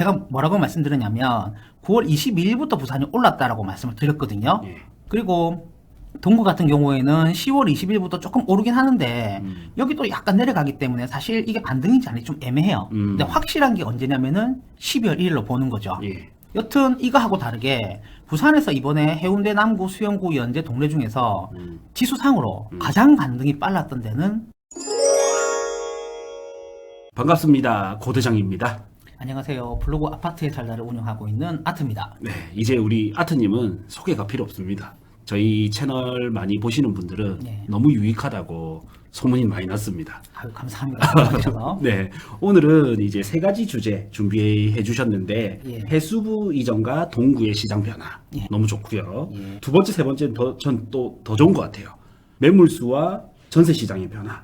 제가 뭐라고 말씀드렸냐면 9월 22일부터 부산이 올랐다라고 말씀을 드렸거든요. 예. 그리고 동구 같은 경우에는 10월 20일부터 조금 오르긴 하는데 여기도 약간 내려가기 때문에 사실 이게 반등인지 아닌지 좀 애매해요. 근데 확실한 게 언제냐면은 12월 1일로 보는 거죠. 예. 여튼 이거하고 다르게 부산에서 이번에 해운대 남구 수영구 연제 동네 중에서 지수상으로 가장 반등이 빨랐던 데는 반갑습니다. 고대장입니다. 안녕하세요. 블로그 아파트의 살다를 운영하고 있는 아트입니다. 네, 이제 우리 아트님은 소개가 필요 없습니다. 저희 채널 많이 보시는 분들은 네. 너무 유익하다고 소문이 많이 났습니다. 아유, 감사합니다. 와주셔서. 네, 오늘은 이제 세 가지 주제 준비해 주셨는데 예. 해수부 이전과 동구의 시장 변화 예. 너무 좋고요. 예. 두 번째, 세 번째는 전 또 더 좋은 것 같아요. 매물수와 전세 시장의 변화.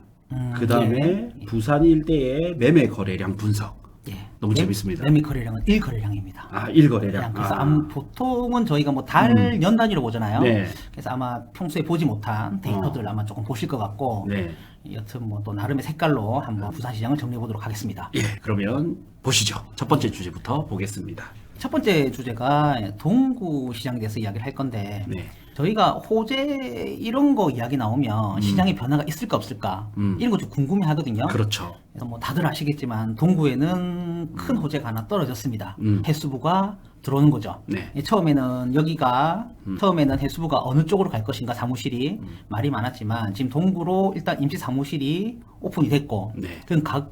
그 다음에 예. 부산 일대의 매매 거래량 분석. 예. 너무 재밌습니다. 매매 거래량은 1거래량입니다. 아, 일거래량. 그래서 아. 보통은 저희가 뭐 달, 연 단위로 보잖아요. 네. 그래서 아마 평소에 보지 못한 데이터들 아마 조금 보실 것 같고, 네. 여튼 뭐 또 나름의 색깔로 한번 부산 시장을 정리해 보도록 하겠습니다. 예, 그러면 보시죠. 첫 번째 주제부터 보겠습니다. 첫 번째 주제가 동구 시장에 대해서 이야기를 할 건데, 네. 저희가 호재 이런 거 이야기 나오면 시장의 변화가 있을까 없을까 이런 거 좀 궁금해 하거든요. 그렇죠. 그래서 뭐 다들 아시겠지만 동구에는 큰 호재가 하나 떨어졌습니다. 해수부가 들어오는 거죠. 네. 처음에는 여기가 처음에는 해수부가 어느 쪽으로 갈 것인가 사무실이 말이 많았지만 지금 동구로 일단 임시 사무실이 오픈이 됐고 네.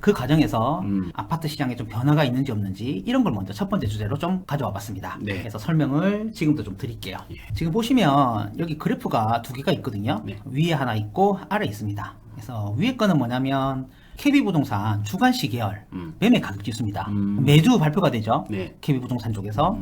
그 과정에서 아파트 시장에 좀 변화가 있는지 없는지 이런 걸 먼저 첫 번째 주제로 좀 가져와 봤습니다. 네. 그래서 설명을 지금도 좀 드릴게요. 예. 지금 보시면 여기 그래프가 두 개가 있거든요. 네. 위에 하나 있고 아래 있습니다. 그래서 위에 거는 뭐냐면 KB부동산 주간 시계열 매매 가격 지수입니다. 매주 발표가 되죠. 네. KB부동산 쪽에서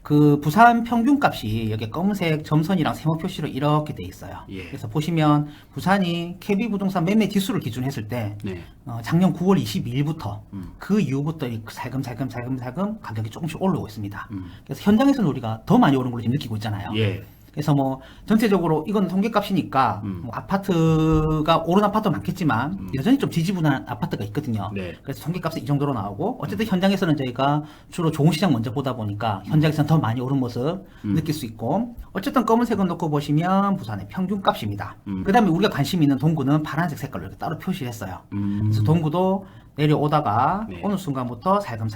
그 부산 평균값이 여기 검은색 점선이랑 세모 표시로 이렇게 돼 있어요. 예. 그래서 보시면 부산이 KB부동산 매매 지수를 기준했을 때 네. 작년 9월 22일부터 그 이후부터 살금살금 가격이 조금씩 올라오고 있습니다. 그래서 현장에서는 우리가 더 많이 오른 걸로 지금 느끼고 있잖아요. 예. 그래서 뭐 전체적으로 이건 통계값이니까 뭐 아파트가 오른 아파트 많겠지만 여전히 좀 지지부진한 아파트가 있거든요. 네. 그래서 통계값은 이 정도로 나오고 어쨌든 현장에서는 저희가 주로 좋은 시장 먼저 보다 보니까 현장에서는 더 많이 오른 모습 느낄 수 있고 어쨌든 검은색을 놓고 보시면 부산의 평균값입니다. 그다음에 우리가 관심 있는 동구는 파란색 색깔로 이렇게 따로 표시했어요. 그래서 동구도 내려오다가 네. 어느 순간부터 살금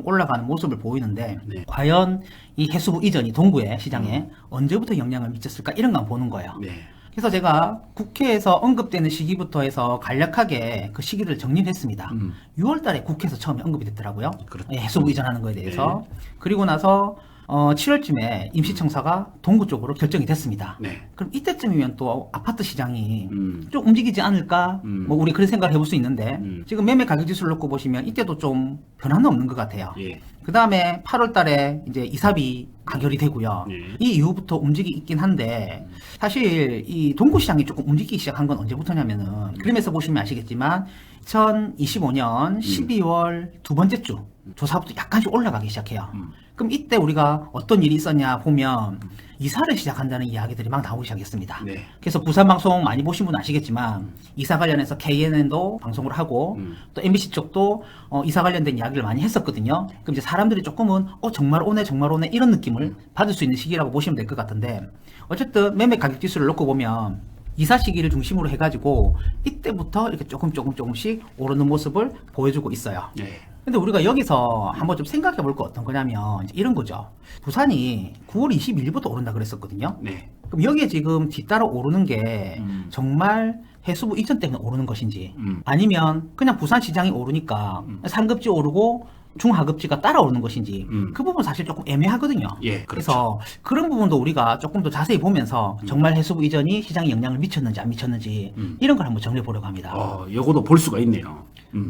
올라가는 모습을 보이는데 네. 과연 이 해수부 이전이 동구의 시장에 언제부터 영향을 미쳤을까 이런 건 보는 거예요. 네. 그래서 제가 국회에서 언급되는 시기부터 해서 간략하게 그 시기를 정리를 했습니다. 6월 달에 국회에서 처음에 언급이 됐더라고요. 그렇죠. 예, 해수부 이전하는 거에 대해서. 그리고 나서 7월쯤에 임시청사가 동구 쪽으로 결정이 됐습니다. 네. 그럼 이때쯤이면 또 아파트 시장이 좀 움직이지 않을까? 뭐 우리 그런 생각을 해볼 수 있는데 지금 매매 가격 지수를 놓고 보시면 이때도 좀 변화는 없는 것 같아요. 예. 그 다음에 8월 달에 이제 이사비 가결이 되고요. 네. 이 이후부터 움직이 있긴 한데 사실 이 동구 시장이 조금 움직이기 시작한 건 언제부터냐면은 그림에서 보시면 아시겠지만 2025년 12월 두 번째 주 조사부터 약간씩 올라가기 시작해요. 그럼 이때 우리가 어떤 일이 있었냐 보면 이사를 시작한다는 이야기들이 막 나오기 시작했습니다. 네. 그래서 부산 방송 많이 보신 분 아시겠지만 이사 관련해서 KNN도 방송을 하고 또 MBC 쪽도 이사 관련된 이야기를 많이 했었거든요. 그럼 이제 사람들이 조금은 정말 오네 이런 느낌을 받을 수 있는 시기라고 보시면 될 것 같은데 어쨌든 매매 가격 지수를 놓고 보면 이사 시기를 중심으로 해가지고 이때부터 이렇게 조금씩 오르는 모습을 보여주고 있어요. 네. 근데 우리가 여기서 한번 좀 생각해 볼 거 어떤 거냐면 이제 이런 거죠. 부산이 9월 22일부터 오른다 그랬었거든요. 네. 그럼 여기에 지금 뒤따라 오르는 게 정말 해수부 이전 때문에 오르는 것인지 아니면 그냥 부산 시장이 오르니까 상급지 오르고 중하급지가 따라오는 것인지 그 부분 사실 조금 애매하거든요. 예, 그렇죠. 그래서 그런 부분도 우리가 조금 더 자세히 보면서 정말 해수부 이전이 시장에 영향을 미쳤는지 안 미쳤는지 이런 걸 한번 정리해 보려고 합니다. 요거도 볼 수가 있네요.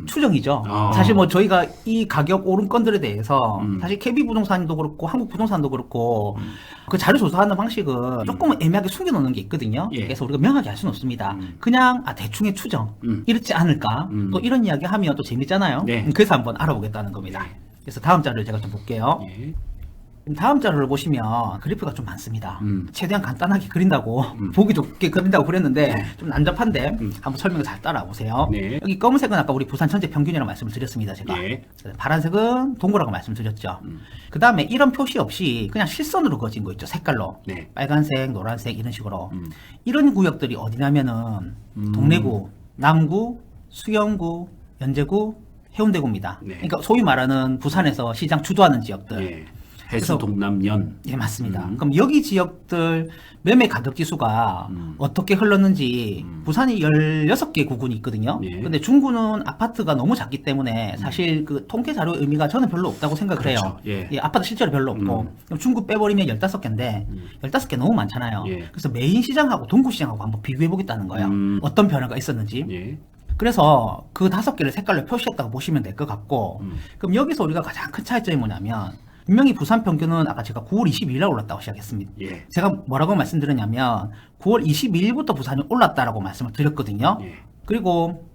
추정이죠. 아. 사실 뭐 저희가 이 가격 오른 건들에 대해서 사실 KB부동산도 그렇고 한국부동산도 그렇고 그 자료 조사하는 방식은 조금은 애매하게 숨겨놓는 게 있거든요. 예. 그래서 우리가 명확히 알 수는 없습니다. 그냥 대충의 추정 이렇지 않을까 또 이런 이야기 하면 또 재밌잖아요. 네. 그래서 한번 알아보겠다는 겁니다. 그래서 다음 자료를 제가 좀 볼게요. 예. 다음 자료를 보시면 그래프가 좀 많습니다. 최대한 간단하게 그린다고 보기 좋게 그린다고 그랬는데 좀 난잡한데 한번 설명을 잘 따라보세요. 네. 여기 검은색은 아까 우리 부산 전체 평균이라고 말씀을 드렸습니다. 제가 네. 파란색은 동구라고 말씀드렸죠. 그 다음에 이런 표시 없이 그냥 실선으로 그어진 거 있죠. 색깔로 네. 빨간색, 노란색 이런 식으로 이런 구역들이 어디냐면은 동래구, 남구, 수영구, 연제구, 해운대구입니다. 네. 그러니까 소위 말하는 부산에서 시장 주도하는 지역들. 예. 해수 그래서- 동남연. 예, 맞습니다. 그럼 여기 지역들 매매 가격 지수가 어떻게 흘렀는지 부산이 16개 구군이 있거든요. 예. 근데 중구는 아파트가 너무 작기 때문에 사실 그 통계 자료의 의미가 저는 별로 없다고 생각을 해요. 그렇죠. 예. 아파트 실제로 별로 없고. 그럼 중구 빼버리면 15개인데 15개 너무 많잖아요. 예. 그래서 메인 시장하고 동구 시장하고 한번 비교해 보겠다는 거예요. 어떤 변화가 있었는지. 예. 그래서 그 5개를 색깔로 표시했다고 보시면 될 것 같고, 그럼 여기서 우리가 가장 큰 차이점이 뭐냐면, 분명히 부산 평균은 아까 제가 9월 22일에 올랐다고 시작했습니다. 예. 제가 뭐라고 말씀드렸냐면, 9월 22일부터 부산이 올랐다라고 말씀을 드렸거든요. 예. 그리고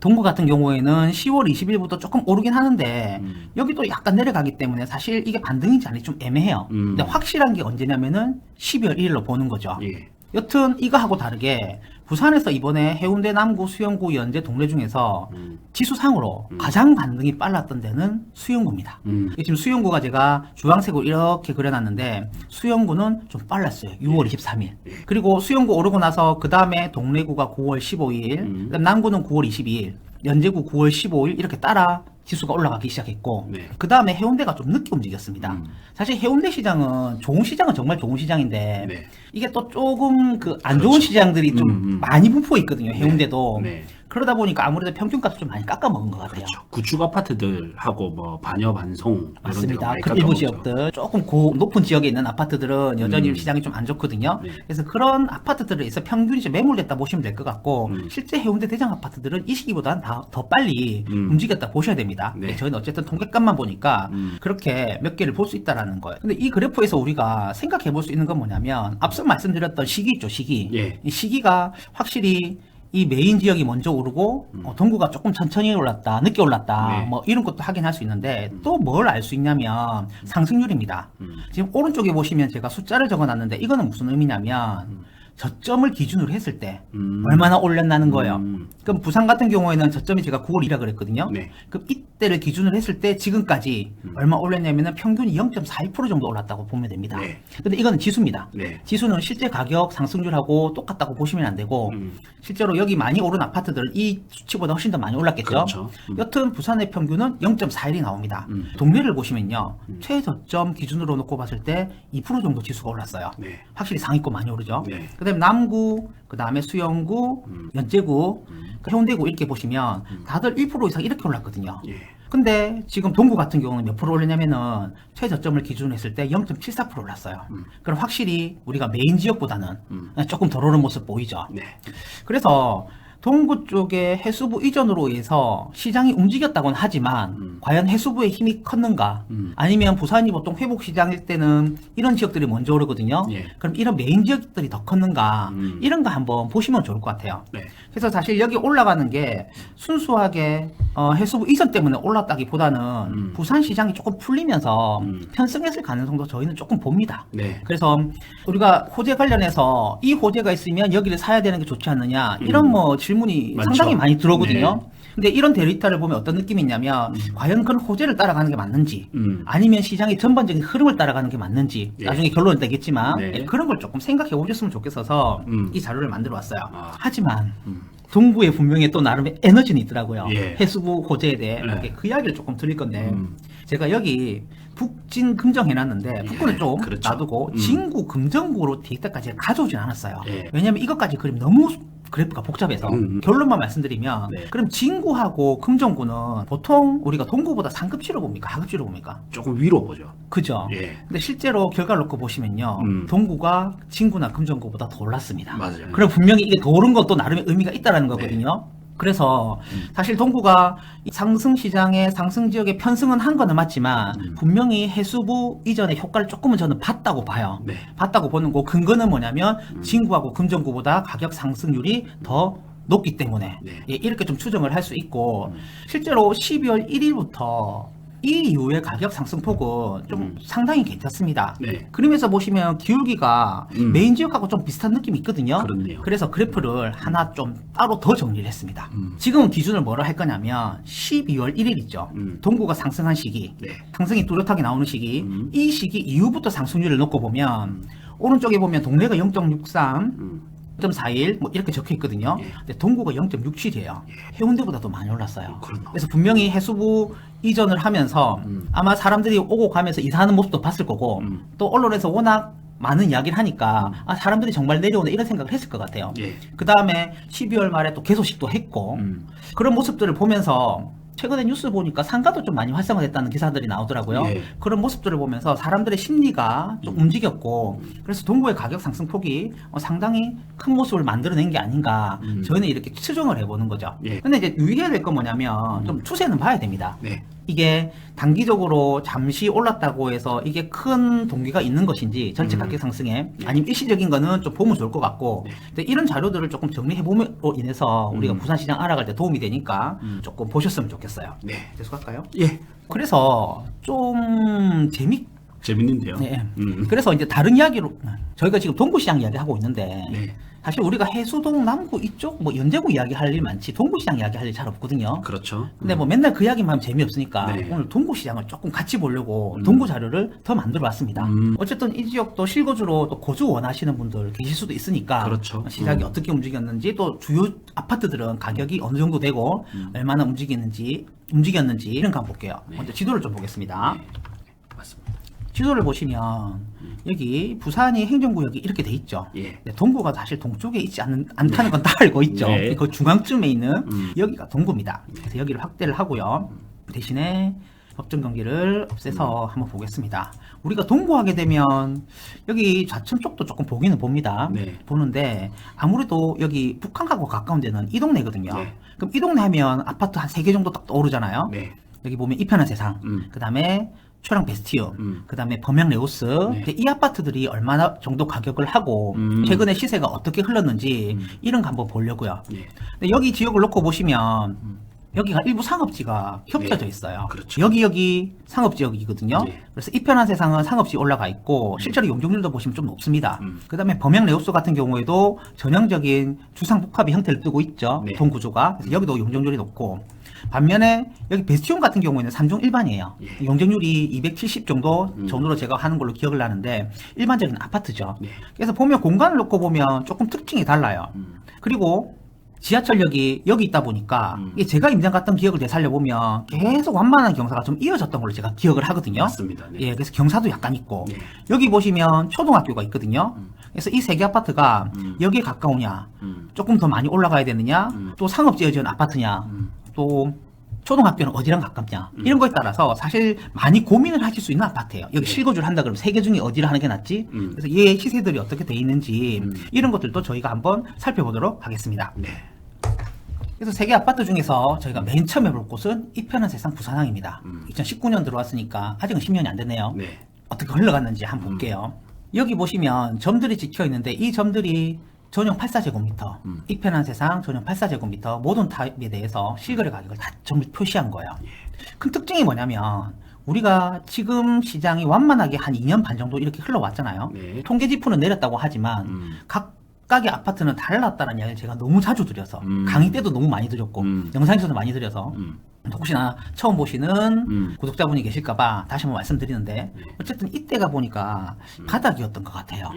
동구 같은 경우에는 10월 20일부터 조금 오르긴 하는데, 여기도 약간 내려가기 때문에 사실 이게 반등인지 아닌지 좀 애매해요. 근데 확실한 게 언제냐면은 12월 1일로 보는 거죠. 예. 여튼 이거하고 다르게 부산에서 이번에 해운대, 남구, 수영구, 연제, 동래 중에서 지수상으로 가장 반등이 빨랐던 데는 수영구입니다. 지금 수영구가 제가 주황색으로 이렇게 그려놨는데 수영구는 좀 빨랐어요. 6월 23일. 그리고 수영구 오르고 나서 그 다음에 동래구가 9월 15일, 그다음 남구는 9월 22일, 연제구 9월 15일 이렇게 따라 지수가 올라가기 시작했고 네. 그 다음에 해운대가 좀 늦게 움직였습니다. 사실 해운대 시장은 좋은 시장은 정말 좋은 시장인데 네. 이게 또 조금 그 안 좋은 시장들이 좀 많이 분포 있거든요. 해운대도. 네. 그러다 보니까 아무래도 평균값을 좀 많이 깎아먹은 것 같아요. 그렇죠. 구축 아파트들하고 뭐 반여 반송 이런 데가 맞습니다. 많이 그 일부 깎아먹죠. 지역들 조금 높은 지역에 있는 아파트들은 여전히 시장이 좀 안 좋거든요. 네. 그래서 그런 아파트들에서 평균이 좀 매몰됐다 보시면 될 것 같고 실제 해운대 대장 아파트들은 이 시기보다는 더 빨리 움직였다 보셔야 됩니다. 네. 저희는 어쨌든 통계값만 보니까 그렇게 몇 개를 볼 수 있다라는 거예요. 근데 이 그래프에서 우리가 생각해 볼 수 있는 건 뭐냐면 앞서 말씀드렸던 시기 있죠, 시기. 예. 이 시기가 확실히 이 메인 지역이 먼저 오르고 동구가 조금 천천히 올랐다, 늦게 올랐다, 네. 뭐 이런 것도 확인할 수 있는데 또 뭘 알 수 있냐면 상승률입니다. 지금 오른쪽에 보시면 제가 숫자를 적어놨는데 이거는 무슨 의미냐면 저점을 기준으로 했을 때 얼마나 올렸나는 거예요. 그럼 부산 같은 경우에는 저점이 제가 9월 1이라 그랬거든요. 네. 그럼 이때를 기준으로 했을 때 지금까지 얼마 올렸냐면은 평균이 0.42% 정도 올랐다고 보면 됩니다. 네. 근데 이거는 지수입니다. 네. 지수는 실제 가격 상승률하고 똑같다고 보시면 안 되고 실제로 여기 많이 오른 아파트들은 이 수치보다 훨씬 더 많이 올랐겠죠. 그렇죠. 여튼 부산의 평균은 0.41이 나옵니다. 동네를 보시면요. 최저점 기준으로 놓고 봤을 때 2% 정도 지수가 올랐어요. 네. 확실히 상위권 많이 오르죠. 네. 그다음에 남구, 그다음에 수영구, 연제구, 해운대구 이렇게 보시면 다들 1% 이상 이렇게 올랐거든요. 예. 근데 지금 동구 같은 경우는 몇 프로 올리냐면은 최저점을 기준으로 했을 때 0.74% 올랐어요. 그럼 확실히 우리가 메인 지역보다는 조금 덜 오른 모습 보이죠. 네. 그래서 동구 쪽에 해수부 이전으로 인해서 시장이 움직였다고는 하지만 과연 해수부의 힘이 컸는가? 아니면 부산이 보통 회복 시장일 때는 이런 지역들이 먼저 오르거든요. 예. 그럼 이런 메인 지역들이 더 컸는가? 이런 거 한번 보시면 좋을 것 같아요. 네. 그래서 사실 여기 올라가는 게 순수하게 해수부 이전 때문에 올랐다기보다는 부산 시장이 조금 풀리면서 편승했을 가능성도 저희는 조금 봅니다. 네. 그래서 우리가 호재 관련해서 이 호재가 있으면 여기를 사야 되는 게 좋지 않느냐 이런 뭐 질문이 많죠. 상당히 많이 들어오거든요. 네. 근데 이런 데이터를 보면 어떤 느낌이 있냐면 과연 그런 호재를 따라가는 게 맞는지 아니면 시장의 전반적인 흐름을 따라가는 게 맞는지 예. 나중에 결론은 되겠지만 네. 그런 걸 조금 생각해 보셨으면 좋겠어서 이 자료를 만들어 왔어요. 아. 하지만 동구에 분명히 또 나름의 에너지는 있더라고요. 예. 해수부 호재에 대해 네. 그 이야기를 조금 드릴 건데 제가 여기 북진 금정 해놨는데 북구는 좀 그렇죠. 놔두고 진구 금정구로 데이터까지 가져오진 않았어요. 예. 왜냐하면 이것까지 그림 너무 그래프가 복잡해서 결론만 말씀드리면 네. 그럼 진구하고 금정구는 보통 우리가 동구보다 상급지로 봅니까? 하급지로 봅니까? 조금 위로 보죠. 그죠? 예. 근데 실제로 결과를 놓고 보시면요. 동구가 진구나 금정구보다 더 올랐습니다. 맞아요. 그럼 분명히 이게 더 오른 것도 나름의 의미가 있다라는 거거든요. 그래서 사실 동구가 이 상승 시장의 상승 지역에 편승은 한 거는 맞지만 분명히 해수부 이전의 효과를 조금은 저는 봤다고 봐요. 네. 봤다고 보는 거 근거는 뭐냐면 진구하고 금정구보다 가격 상승률이 더 높기 때문에 네. 예, 이렇게 좀 추정을 할 수 있고 실제로 12월 1일부터 이 이후에 가격 상승폭은 좀 상당히 괜찮습니다. 네. 그림에서 보시면 기울기가 메인 지역하고 좀 비슷한 느낌이 있거든요. 그렇네요. 그래서 그래프를 하나 좀 따로 더 정리를 했습니다. 지금은 기준을 뭐로 할 거냐면 12월 1일 있죠. 동구가 상승한 시기, 네. 상승이 뚜렷하게 나오는 시기, 이 시기 이후부터 상승률을 놓고 보면 오른쪽에 보면 동래가 0.63, 0.41 뭐 이렇게 적혀 있거든요. 예. 근데 동구가 0.67이에요. 해운대보다도 많이 올랐어요. 그렇나. 그래서 분명히 해수부 이전을 하면서 아마 사람들이 오고 가면서 이사하는 모습도 봤을 거고 또 언론에서 워낙 많은 이야기를 하니까 아 사람들이 정말 내려오네 이런 생각을 했을 것 같아요. 예. 그 다음에 12월 말에 또 개소식도 했고 그런 모습들을 보면서 최근에 뉴스 보니까 상가도 좀 많이 활성화됐다는 기사들이 나오더라고요. 예. 그런 모습들을 보면서 사람들의 심리가 좀 움직였고 그래서 동구의 가격 상승폭이 상당히 큰 모습을 만들어낸 게 아닌가 저희는 이렇게 추정을 해보는 거죠. 예. 근데 이제 유의해야 될 건 뭐냐면 좀 추세는 봐야 됩니다. 네. 이게 단기적으로 잠시 올랐다고 해서 이게 큰 동기가 있는 것인지 전체 가격 상승에 아니면 일시적인 거는 좀 보면 좋을 것 같고 근데 이런 자료들을 조금 정리해 봄으로 인해서 우리가 부산시장 알아갈 때 도움이 되니까 조금 보셨으면 좋겠어요. 네. 계속할까요? 예. 그래서 좀 재밌는데요. 네. 그래서 이제 다른 이야기로 저희가 지금 동구시장 이야기하고 있는데 네. 사실 우리가 해수동 남구 이쪽 뭐 연제구 이야기 할 일 많지 동구시장 이야기 할 일 잘 없거든요. 그렇죠. 근데 뭐 맨날 그 이야기만 하면 재미없으니까 네. 오늘 동구시장을 조금 같이 보려고 동구 자료를 더 만들어 봤습니다. 어쨌든 이 지역도 실거주로 또 거주 원하시는 분들 계실 수도 있으니까 그렇죠. 시장이 어떻게 움직였는지 또 주요 아파트들은 가격이 어느 정도 되고 얼마나 움직였는지 이런 거 한번 볼게요. 먼저 지도를 좀 보겠습니다. 네. 맞습니다. 지도를 보시면 여기 부산이 행정구역이 이렇게 돼 있죠. 예. 근데 동구가 사실 동쪽에 있지 않다는 건 다 알고 있죠. 네. 그 중앙쯤에 있는 여기가 동구입니다. 그래서 여기를 확대를 하고요. 대신에 법정 경기를 없애서 한번 보겠습니다. 우리가 동구하게 되면 여기 좌천 쪽도 조금 보기는 봅니다. 네. 보는데 아무래도 여기 북한하고 가까운 데는 이 동네거든요. 네. 그럼 이 동네 하면 아파트 한 3개 정도 딱 떠오르잖아요. 네. 여기 보면 이편한 세상, 그 다음에 초랑 베스티움, 그 다음에 범양 레오스. 근데 이 아파트들이 얼마나 정도 가격을 하고 최근에 시세가 어떻게 흘렀는지 이런 거 한번 보려고요. 예. 근데 여기 지역을 놓고 보시면 여기가 일부 상업지가 겹쳐져 있어요. 그렇죠. 여기 상업지역이거든요. 네. 그래서 이편한 세상은 상업지 올라가 있고 실제로 용적률도 보시면 좀 높습니다. 그 다음에 범양 레오스 같은 경우에도 전형적인 주상복합의 형태를 띠고 있죠. 네. 동구조가. 그래서 여기도 용적률이 높고 반면에 여기 베스티온 같은 경우에는 3중 일반이에요. 예. 용적률이 270 정도 전후로 제가 하는 걸로 기억을 하는데 일반적인 아파트죠. 네. 그래서 보면 공간을 놓고 보면 조금 특징이 달라요. 그리고 지하철역이 여기 있다 보니까 이게 제가 임장 갔던 기억을 되살려 보면 계속 완만한 경사가 좀 이어졌던 걸로 제가 기억을 하거든요. 맞습니다. 네. 예, 그래서 경사도 약간 있고 네. 여기 보시면 초등학교가 있거든요. 그래서 이 세 개 아파트가 여기에 가까우냐, 조금 더 많이 올라가야 되느냐, 또 상업지에 지은 아파트냐, 또 초등학교는 어디랑 가깝냐 이런 거에 따라서 사실 많이 고민을 하실 수 있는 아파트예요. 여기 실거주를 한다 그러면 세 개 중에 어디를 하는 게 낫지? 그래서 얘 시세들이 어떻게 돼 있는지 이런 것들도 저희가 한번 살펴보도록 하겠습니다. 네. 그래서 세 개 아파트 중에서 저희가 맨 처음 해볼 곳은 이편한 세상 부산항입니다. 2019년 들어왔으니까 아직은 10년이 안 됐네요. 네. 어떻게 흘러갔는지 한번 볼게요. 여기 보시면 점들이 찍혀 있는데 이 점들이 전용 84제곱미터, 이편한 세상 전용 84제곱미터 모든 타입에 대해서 실거래 가격을 다 전부 표시한 거예요. 큰 특징이 뭐냐면 우리가 지금 시장이 완만하게 한 2년 반 정도 이렇게 흘러왔잖아요. 네. 통계 지표는 내렸다고 하지만 각각의 아파트는 달랐다는 이야기를 제가 너무 자주 드려서 강의 때도 너무 많이 드렸고 영상에서도 많이 드려서 혹시나 처음 보시는 구독자분이 계실까봐 다시 한번 말씀드리는데 어쨌든 이때가 보니까 바닥이었던 것 같아요.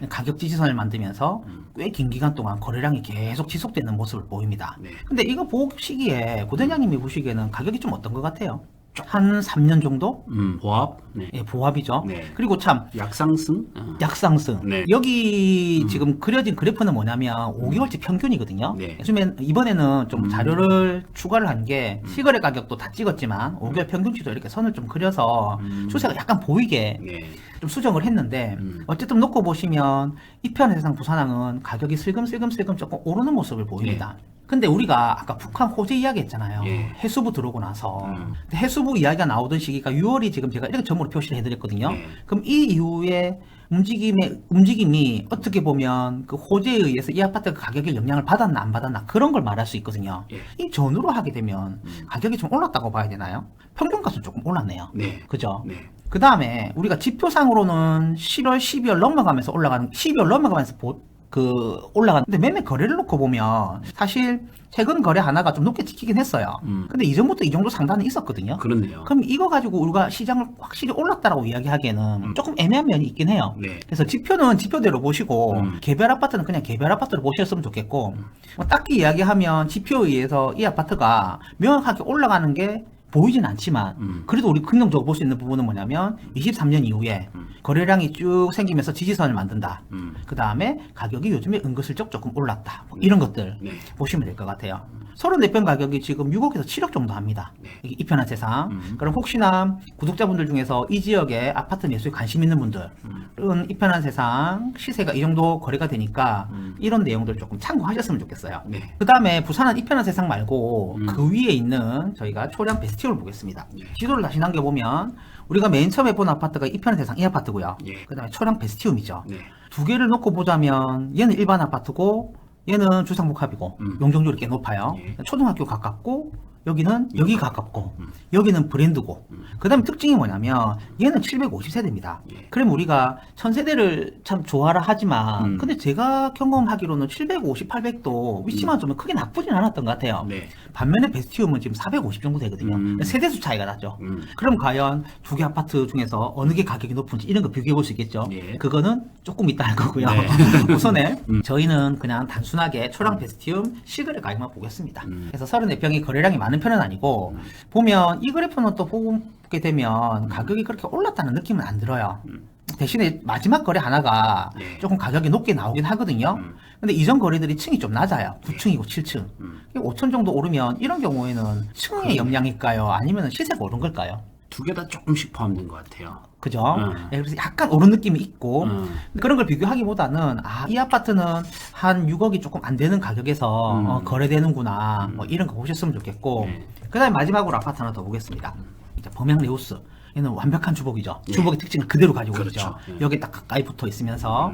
가격 지지선을 만들면서 꽤 긴 기간 동안 거래량이 계속 지속되는 모습을 보입니다. 네. 근데 이거 보시기에 고대장님이 보시기에는 가격이 좀 어떤 것 같아요? 한 3년 정도? 보합. 네. 예, 보합이죠. 네. 그리고 참 약상승. 약상승. 네. 여기 지금 그려진 그래프는 뭐냐면 5개월치 평균이거든요. 네. 요즘엔 이번에는 좀 자료를 추가를 한 게 시거래 가격도 다 찍었지만 5개월 평균치도 이렇게 선을 좀 그려서 추세가 약간 보이게 네. 좀 수정을 했는데 어쨌든 놓고 보시면 이편의 세상 부산항은 가격이 슬금슬금 조금 오르는 모습을 보입니다. 근데 우리가 아까 북한 호재 이야기 했잖아요. 예. 해수부 들어오고 나서. 근데 해수부 이야기가 나오던 시기가 6월이 지금 제가 이렇게 점으로 표시를 해드렸거든요. 예. 그럼 이 이후에 움직임이 어떻게 보면 그 호재에 의해서 이 아파트가 가격에 영향을 받았나 안 받았나 그런 걸 말할 수 있거든요. 예. 이 전후로 하게 되면 가격이 좀 올랐다고 봐야 되나요? 평균값은 조금 올랐네요. 네. 그죠? 네. 그 다음에 우리가 지표상으로는 11월, 12월 넘어가면서 올라가는, 12월 넘어가면서 올라가는데 매매 거래를 놓고 보면 사실 최근 거래 하나가 좀 높게 찍히긴 했어요. 근데 이전부터 이 정도 상단은 있었거든요. 그렇네요. 그럼 이거 가지고 우리가 시장을 확실히 올랐다라고 이야기하기에는 조금 애매한 면이 있긴 해요. 네. 그래서 지표는 지표대로 보시고 개별 아파트는 그냥 개별 아파트로 보셨으면 좋겠고 뭐 딱히 이야기하면 지표에 의해서 이 아파트가 명확하게 올라가는 게 보이진 않지만 그래도 우리 긍정적으로 볼 수 있는 부분은 뭐냐면 23년 이후에 거래량이 쭉 생기면서 지지선을 만든다. 그 다음에 가격이 요즘에 은근슬쩍 조금 올랐다. 뭐 이런 것들 네. 보시면 될 것 같아요. 34평 가격이 지금 6억에서 7억 정도 합니다. 이게 이편한 세상. 그럼 혹시나 구독자분들 중에서 이 지역에 아파트 매수에 관심 있는 분들은 이편한 세상 시세가 이 정도 거래가 되니까 이런 내용들 조금 참고하셨으면 좋겠어요. 네. 그 다음에 부산은 이편한 세상 말고 그 위에 있는 저희가 초량 베스티올을 보겠습니다. 지도를 다시 남겨보면 우리가 맨 처음에 본 아파트가 이편한 세상 이 아파트고요. 예. 그 다음에 초량 베스티움이죠. 네. 두 개를 놓고 보자면 얘는 일반 아파트고 얘는 주상복합이고 용적률이 꽤 높아요. 예. 초등학교 가깝고 여기는 여기 가깝고 여기는 브랜드고 그 다음에 특징이 뭐냐면 얘는 750세대입니다. 예. 그럼 우리가 1000세대를 참 좋아라 하지만 근데 제가 경험하기로는 750, 800도 위치만 좀 크게 나쁘진 않았던 것 같아요. 네. 반면에 베스티움은 지금 450 정도 되거든요. 세대수 차이가 나죠. 그럼 과연 두 개 아파트 중에서 어느 게 가격이 높은지 이런 거 비교해 볼 수 있겠죠. 예. 그거는 조금 이따 할 거고요. 네. 우선에 저희는 그냥 단순하게 초량 베스티움 시그널 가격만 보겠습니다. 그래서 34평이 거래량이 많은 편은 아니고 보면 이 그래프는 또 보게 되면 가격이 그렇게 올랐다는 느낌은 안 들어요. 대신에 마지막 거래 하나가 네. 조금 가격이 높게 나오긴 하거든요. 근데 이전 거래들이 층이 좀 낮아요. 9층이고 7층. 5층 정도 오르면 이런 경우에는 층의 영향일까요? 아니면 시세가 오른 걸까요? 두 개 다 조금씩 포함된 것 같아요. 그죠? 예, 그래서 약간 오른 느낌이 있고 그런 걸 비교하기보다는 이 아파트는 한 6억이 조금 안 되는 가격에서 거래되는구나 뭐 이런 거 보셨으면 좋겠고 네. 그 다음에 마지막으로 아파트 하나 더 보겠습니다. 이제 범양레우스 얘는 완벽한 주복이죠. 네. 주복의 특징을 그대로 가지고 그렇죠. 있죠. 네. 여기 딱 가까이 붙어 있으면서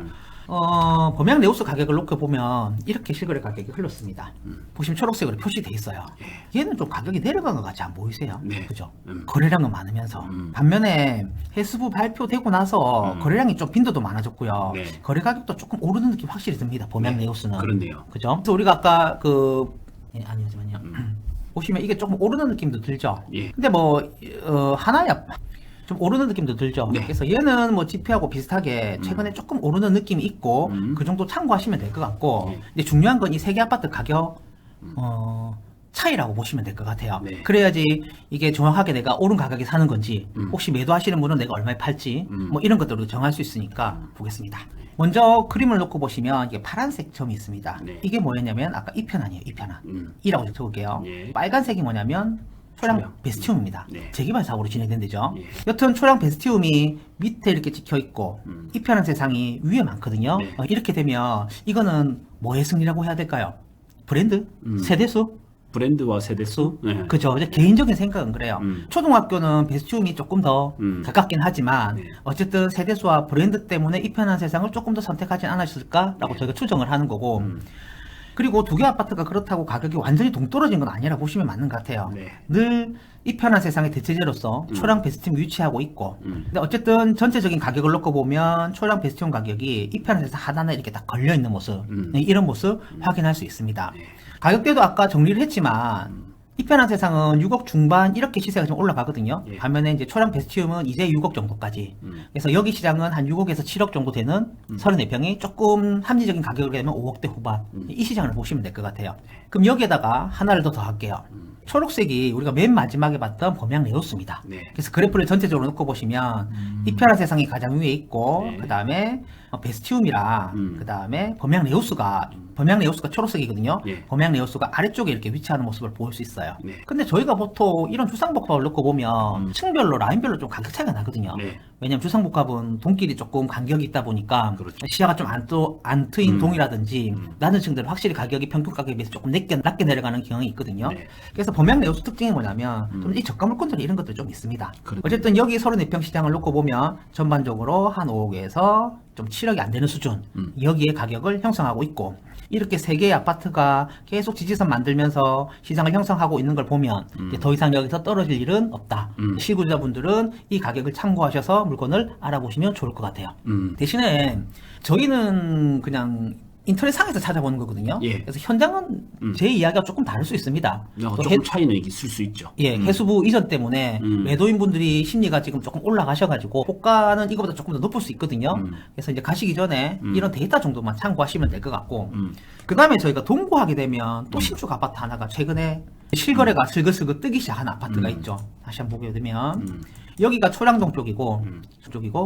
범양레우스 가격을 놓고 보면 이렇게 실거래 가격이 흘렀습니다. 보시면 초록색으로 표시돼 있어요. 얘는 좀 가격이 내려간 것 같지 안 보이세요? 네. 그죠? 거래량은 많으면서 반면에 해수부 발표되고 나서 거래량이 좀 빈도도 많아졌고요. 네. 거래 가격도 조금 오르는 느낌 확실히 듭니다. 범양레우스는. 그렇네요. 그죠? 그래서 우리가 아까 아니지만요. 보시면 이게 조금 오르는 느낌도 들죠. 예. 근데 하나야 좀 오르는 느낌도 들죠. 네. 그래서 얘는 지표하고 비슷하게 최근에 조금 오르는 느낌이 있고 그 정도 참고하시면 될 것 같고 네. 근데 중요한 건 이 세 개 아파트 가격 차이라고 보시면 될 것 같아요. 네. 그래야지 이게 정확하게 내가 오른 가격에 사는 건지 혹시 매도하시는 분은 내가 얼마에 팔지 뭐 이런 것들도 정할 수 있으니까 보겠습니다. 먼저 그림을 놓고 보시면 이게 파란색 점이 있습니다. 네. 이게 뭐였냐면 아까 이편안이에요. 이편안. 이라고 좀 적을게요. 예. 빨간색이 뭐냐면 초량 초량. 베스티움입니다. 네. 재개발 사업으로 진행된 데죠. 예. 여튼 초량 베스티움이 밑에 이렇게 찍혀 있고 이편한 세상이 위에 많거든요. 네. 이렇게 되면 이거는 뭐의 승리라고 해야 될까요? 브랜드? 세대수? 브랜드와 세대수. 네. 그죠. 이제 개인적인 생각은 그래요. 초등학교는 베스티움이 조금 더 가깝긴 하지만 네. 어쨌든 세대수와 브랜드 때문에 이편한 세상을 조금 더 선택하지 않았을까라고 네. 저희가 추정을 하는 거고 그리고 두 개 아파트가 그렇다고 가격이 완전히 동떨어진 건 아니라 보시면 맞는 것 같아요. 네. 늘 이 편한 세상의 대체제로서 초량 베스티움 위치하고 있고 근데 어쨌든 전체적인 가격을 놓고 보면 초량 베스티움 가격이 이 편한 세상 하단에 이렇게 딱 걸려있는 모습 네, 이런 모습 확인할 수 있습니다. 네. 가격대도 아까 정리를 했지만 이 편한 세상은 6억 중반 이렇게 시세가 좀 올라가거든요. 예. 반면에 이제 초량 베스티움은 이제 6억 정도까지. 그래서 여기 시장은 한 6억에서 7억 정도 되는 34평이 조금 합리적인 가격으로 되면 5억대 후반. 이 시장을 보시면 될 것 같아요. 그럼 여기에다가 하나를 더 더할게요. 초록색이 우리가 맨 마지막에 봤던 범양레우스입니다. 네. 그래서 그래프를 전체적으로 놓고 보시면 이 편한 세상이 가장 위에 있고 네. 그 다음에 베스티움이랑 그 다음에 범양레우스가 초록색이거든요. 예. 범양레우스가 아래쪽에 이렇게 위치하는 모습을 볼 수 있어요. 네. 근데 저희가 보통 이런 주상복합을 놓고 보면 층별로 라인별로 좀 가격 차이가 나거든요. 네. 왜냐면 주상복합은 동길이 조금 간격이 있다 보니까 그렇죠. 시야가 좀 안 트인 동이라든지 낮은 층들은 확실히 가격이 평균 가격에 비해서 조금 낮게 내려가는 경향이 있거든요. 네. 그래서 범양 내호수 특징이 뭐냐면 좀 이 저가 물건들이 이런 것들 좀 있습니다. 그렇죠. 어쨌든 여기 32평 시장을 놓고 보면 전반적으로 한 5억에서 좀 7억이 안 되는 수준 여기에 가격을 형성하고 있고 이렇게 세 개의 아파트가 계속 지지선 만들면서 시장을 형성하고 있는 걸 보면 이제 더 이상 여기서 떨어질 일은 없다. 시구자분들은 이 가격을 참고하셔서 물건을 알아보시면 좋을 것 같아요. 대신에 저희는 그냥 인터넷상에서 찾아보는 거거든요. 예. 그래서 현장은 제 이야기가 조금 다를 수 있습니다. 또 조금 차이는 있을 수 있죠. 예, 해수부 이전 때문에 매도인분들이 심리가 지금 조금 올라가셔가지고 호가는 이거보다 조금 더 높을 수 있거든요. 그래서 이제 가시기 전에 이런 데이터 정도만 참고하시면 될 것 같고 그 다음에 저희가 동구하게 되면 또 신축 아파트 하나가 최근에 실거래가 슬글슬글 뜨기 시작한 아파트가 있죠. 다시 한번 보게 되면 여기가 초량동 쪽이고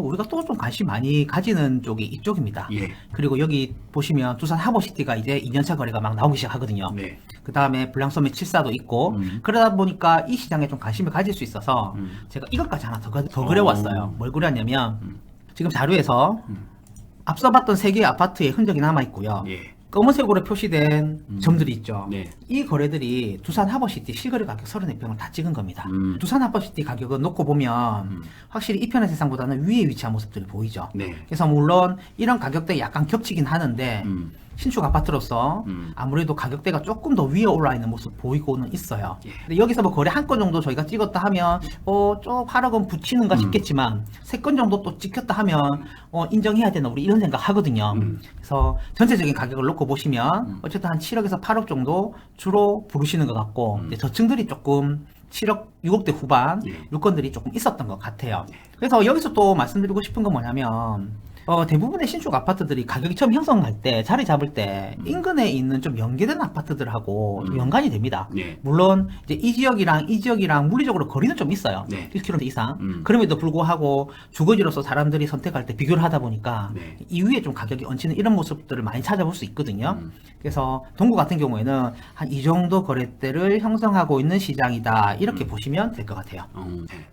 우리가 또 좀 관심 많이 가지는 쪽이 이쪽입니다. 예. 그리고 여기 보시면 두산 하버시티가 이제 2년차 거래가 막 나오기 시작하거든요. 네. 그 다음에 블랑서밋 74도 있고 그러다 보니까 이 시장에 좀 관심을 가질 수 있어서 제가 이것까지 하나 더 그려왔어요. 뭘 그렸냐면 지금 자료에서 앞서 봤던 세 개의 아파트의 흔적이 남아 있고요. 예. 검은색으로 표시된 점들이 있죠. 네. 이 거래들이 두산 하버시티 실거래 가격 34평을 다 찍은 겁니다. 두산 하버시티 가격은 놓고 보면 확실히 이편의 세상보다는 위에 위치한 모습들이 보이죠. 네. 그래서 물론 이런 가격대에 약간 겹치긴 하는데 신축 아파트로서 아무래도 가격대가 조금 더 위에 올라 있는 모습 보이고는 있어요. 예. 근데 여기서 뭐 거래 한 건 정도 저희가 찍었다 하면 좀 8억은 붙이는가 싶겠지만 세 건 정도 또 찍혔다 하면 인정해야 되나 우리 이런 생각 하거든요. 그래서 전체적인 가격을 놓고 보시면 어쨌든 한 7억에서 8억 정도 주로 부르시는 것 같고 이제 저층들이 조금 7억, 6억대 후반 예. 물건들이 조금 있었던 것 같아요. 그래서 여기서 또 말씀드리고 싶은 건 뭐냐면 대부분의 신축 아파트들이 가격이 처음 형성할 때, 자리 잡을 때, 인근에 있는 좀 연계된 아파트들하고 좀 연관이 됩니다. 네. 물론, 이제 이 지역이랑 물리적으로 거리는 좀 있어요. 네. 1km 이상. 그럼에도 불구하고 주거지로서 사람들이 선택할 때 비교를 하다 보니까 네. 이 위에 좀 가격이 얹히는 이런 모습들을 많이 찾아볼 수 있거든요. 그래서 동구 같은 경우에는 한 이 정도 거래대를 형성하고 있는 시장이다. 이렇게 보시면 될 것 같아요. 네.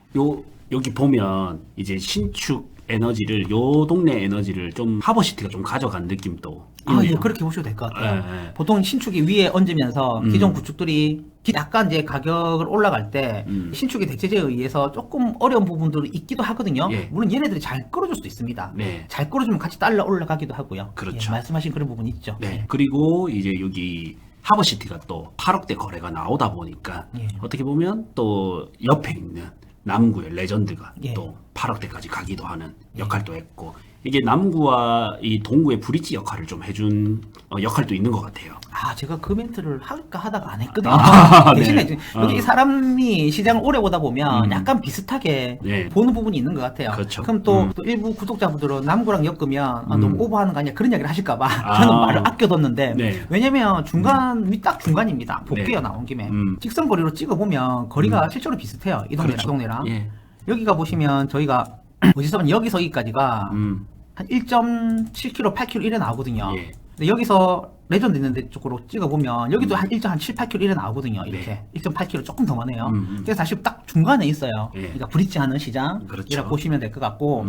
여기 보면 이제 신축 에너지를 요 동네 에너지를 좀 하버시티가 좀 가져간 느낌도 있네요. 예, 그렇게 보셔도 될 것 같아요. 네. 보통 신축이 위에 얹으면서 기존 구축들이 약간 이제 가격을 올라갈 때 신축의 대체제에 의해서 조금 어려운 부분들이 있기도 하거든요. 예. 물론 얘네들이 잘 끌어줄 수도 있습니다. 네. 잘 끌어주면 같이 딸려 올라가기도 하고요. 그렇죠. 예, 말씀하신 그런 부분이 있죠. 네. 그리고 이제 여기 하버시티가 또 8억대 거래가 나오다 보니까 예. 어떻게 보면 또 옆에 있는 남구의 레전드가 예. 또 8억대까지 가기도 하는 역할도 했고 이게 남구와 이 동구의 브릿지 역할을 좀 해준 역할도 있는 것 같아요. 제가 그 멘트를 할까 하다가 안 했거든요. 네. 대신에 이제 여기 사람이 시장을 오래 보다 보면 약간 비슷하게 네. 보는 부분이 있는 것 같아요. 그렇죠. 그럼 또 일부 구독자분들은 남구랑 엮으면 너무 오버하는 거 아니야 그런 이야기를 하실까봐 저는 말을 아껴뒀는데 네. 왜냐면 딱 중간입니다. 볼게요. 나온 김에 직선거리로 찍어보면 거리가 실제로 비슷해요. 이 동네랑 그렇죠. 이 동네랑 예. 여기가 보시면 저희가 어디서 보면 여기서 여기까지가 한 1.7km, 8km 이래 나오거든요. 예. 근데 여기서 레전드 있는 데 쪽으로 찍어보면 여기도 한 1.7, 8km 이래 나오거든요. 이렇게 네. 1.8km 조금 더 많네요. 그래서 사실 딱 중간에 있어요. 예. 그러니까 브릿지하는 시장이라고 그렇죠. 보시면 될 것 같고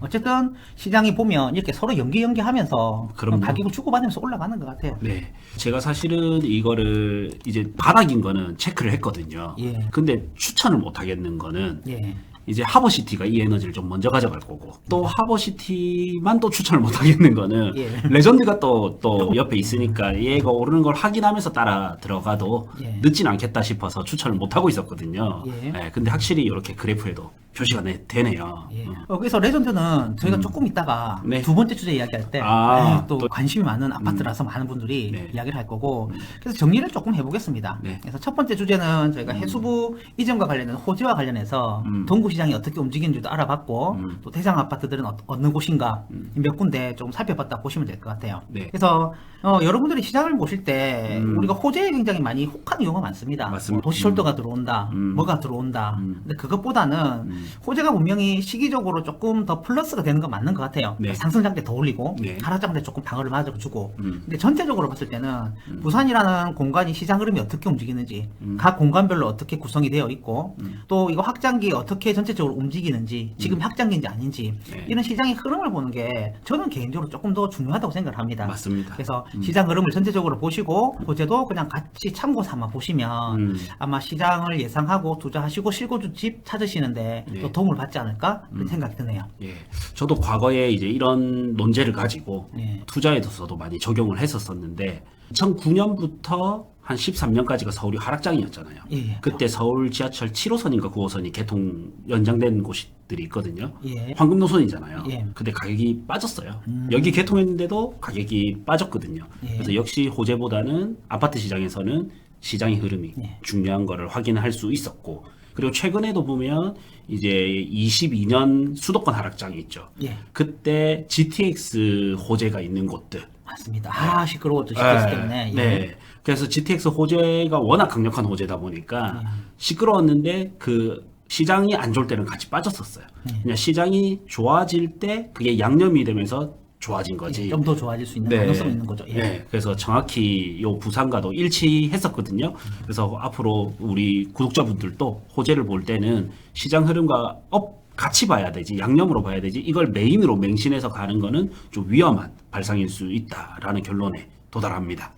어쨌든 시장이 보면 이렇게 서로 연계하면서 그럼요. 가격을 주고받으면서 올라가는 것 같아요. 네. 제가 사실은 이거를 이제 바닥인 거는 체크를 했거든요. 예. 근데 추천을 못 하겠는 거는 예. 이제 하버시티가 이 에너지를 좀 먼저 가져갈 거고 또 하버시티만 또 추천을 못 하겠는 거는 예. 레전드가 또 옆에 있으니까 얘가 오르는 걸 확인하면서 따라 들어가도 예. 늦진 않겠다 싶어서 추천을 못 하고 있었거든요. 예. 네, 근데 확실히 이렇게 그래프에도 표시가 되네요. 예. 그래서 레전드는 저희가 조금 있다가 네. 두 번째 주제 이야기할 때 또 관심이 많은 아파트라서 많은 분들이 네. 이야기를 할 거고 그래서 정리를 조금 해보겠습니다. 네. 그래서 첫 번째 주제는 저희가 해수부 이전과 관련된 호재와 관련해서 동구 시장이 어떻게 움직이는지도 알아봤고 또 대상 아파트들은 어느 곳인가 몇 군데 좀 살펴봤다 보시면 될 것 같아요. 네. 그래서 여러분들이 시장을 보실 때 우리가 호재에 굉장히 많이 혹하는 경우가 많습니다. 맞습니다. 도시철도가 들어온다, 뭐가 들어온다. 근데 그것보다는 호재가 분명히 시기적으로 조금 더 플러스가 되는 건 맞는 것 같아요. 네. 상승장대 더 올리고 네. 하락장대 조금 방어를 맞아주고. 근데 전체적으로 봤을 때는 부산이라는 공간이 시장 흐름이 어떻게 움직이는지, 각 공간별로 어떻게 구성이 되어 있고, 또 이거 확장기 어떻게 전체적으로 움직이는지, 지금 확장기인지 아닌지 네. 이런 시장의 흐름을 보는 게 저는 개인적으로 조금 더 중요하다고 생각을 합니다. 맞습니다. 그래서 시장 흐름을 전체적으로 보시고 호재도 그냥 같이 참고 삼아 보시면 아마 시장을 예상하고 투자하시고 실고주집 찾으시는데 네. 또 도움을 받지 않을까 그런 생각이 드네요. 예, 저도 과거에 이제 이런 논제를 가지고 네. 투자에 있어서도 많이 적용을 했었었는데 2009년부터 한 13년까지가 서울이 하락장이었잖아요. 예. 그때 서울 지하철 7호선인가 9호선이 개통 연장된 곳들이 있거든요. 예. 황금 노선이잖아요. 예. 근데 가격이 빠졌어요. 여기 개통했는데도 가격이 빠졌거든요. 예. 그래서 역시 호재보다는 아파트 시장에서는 시장의 흐름이 예. 중요한 거를 확인할 수 있었고, 그리고 최근에도 보면 이제 22년 수도권 하락장이 있죠. 예. 그때 GTX 호재가 있는 곳들. 맞습니다. 아 시끄러웠죠. GTX 때문에. 예. 네. 그래서 GTX 호재가 워낙 강력한 호재다 보니까 시끄러웠는데 그 시장이 안 좋을 때는 같이 빠졌었어요. 그냥 시장이 좋아질 때 그게 양념이 되면서 좋아진 거지. 좀 더 좋아질 수 있는 네. 가능성이 있는 거죠. 예. 네, 그래서 정확히 요 부산과도 일치했었거든요. 그래서 앞으로 우리 구독자분들도 호재를 볼 때는 시장 흐름과 같이 봐야 되지, 양념으로 봐야 되지, 이걸 메인으로 맹신해서 가는 거는 좀 위험한 발상일 수 있다라는 결론에 도달합니다.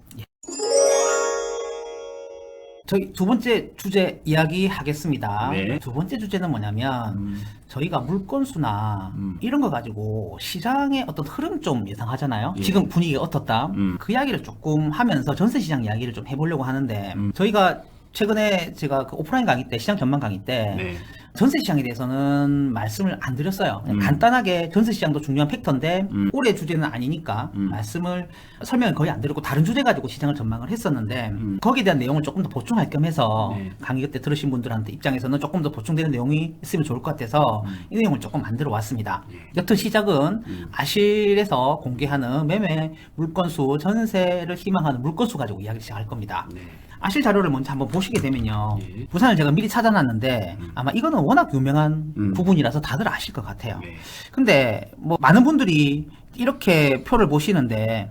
저희 두 번째 주제 이야기하겠습니다. 네. 두 번째 주제는 뭐냐면 저희가 물건수나 이런 거 가지고 시장의 어떤 흐름 좀 예상하잖아요. 예. 지금 분위기가 어떻다. 그 이야기를 조금 하면서 전세 시장 이야기를 좀 해보려고 하는데 저희가 최근에 제가 그 오프라인 강의 때 시장 전망 강의 때 네. 전세 시장에 대해서는 말씀을 안 드렸어요. 그냥 간단하게 전세 시장도 중요한 팩터인데 올해 주제는 아니니까 말씀을 설명을 거의 안 드렸고 다른 주제 가지고 시장을 전망을 했었는데 거기에 대한 내용을 조금 더 보충할 겸 해서 네. 강의 그때 들으신 분들한테 입장에서는 조금 더 보충되는 내용이 있으면 좋을 것 같아서 이 내용을 조금 만들어 왔습니다. 여튼 시작은 아실에서 공개하는 매매 물건수 전세를 희망하는 물건수 가지고 이야기를 시작할 겁니다. 네. 아실 자료를 먼저 한번 보시게 되면요. 예. 부산을 제가 미리 찾아놨는데 아마 이거는 워낙 유명한 부분이라서 다들 아실 것 같아요. 네. 근데 뭐 많은 분들이 이렇게 표를 보시는데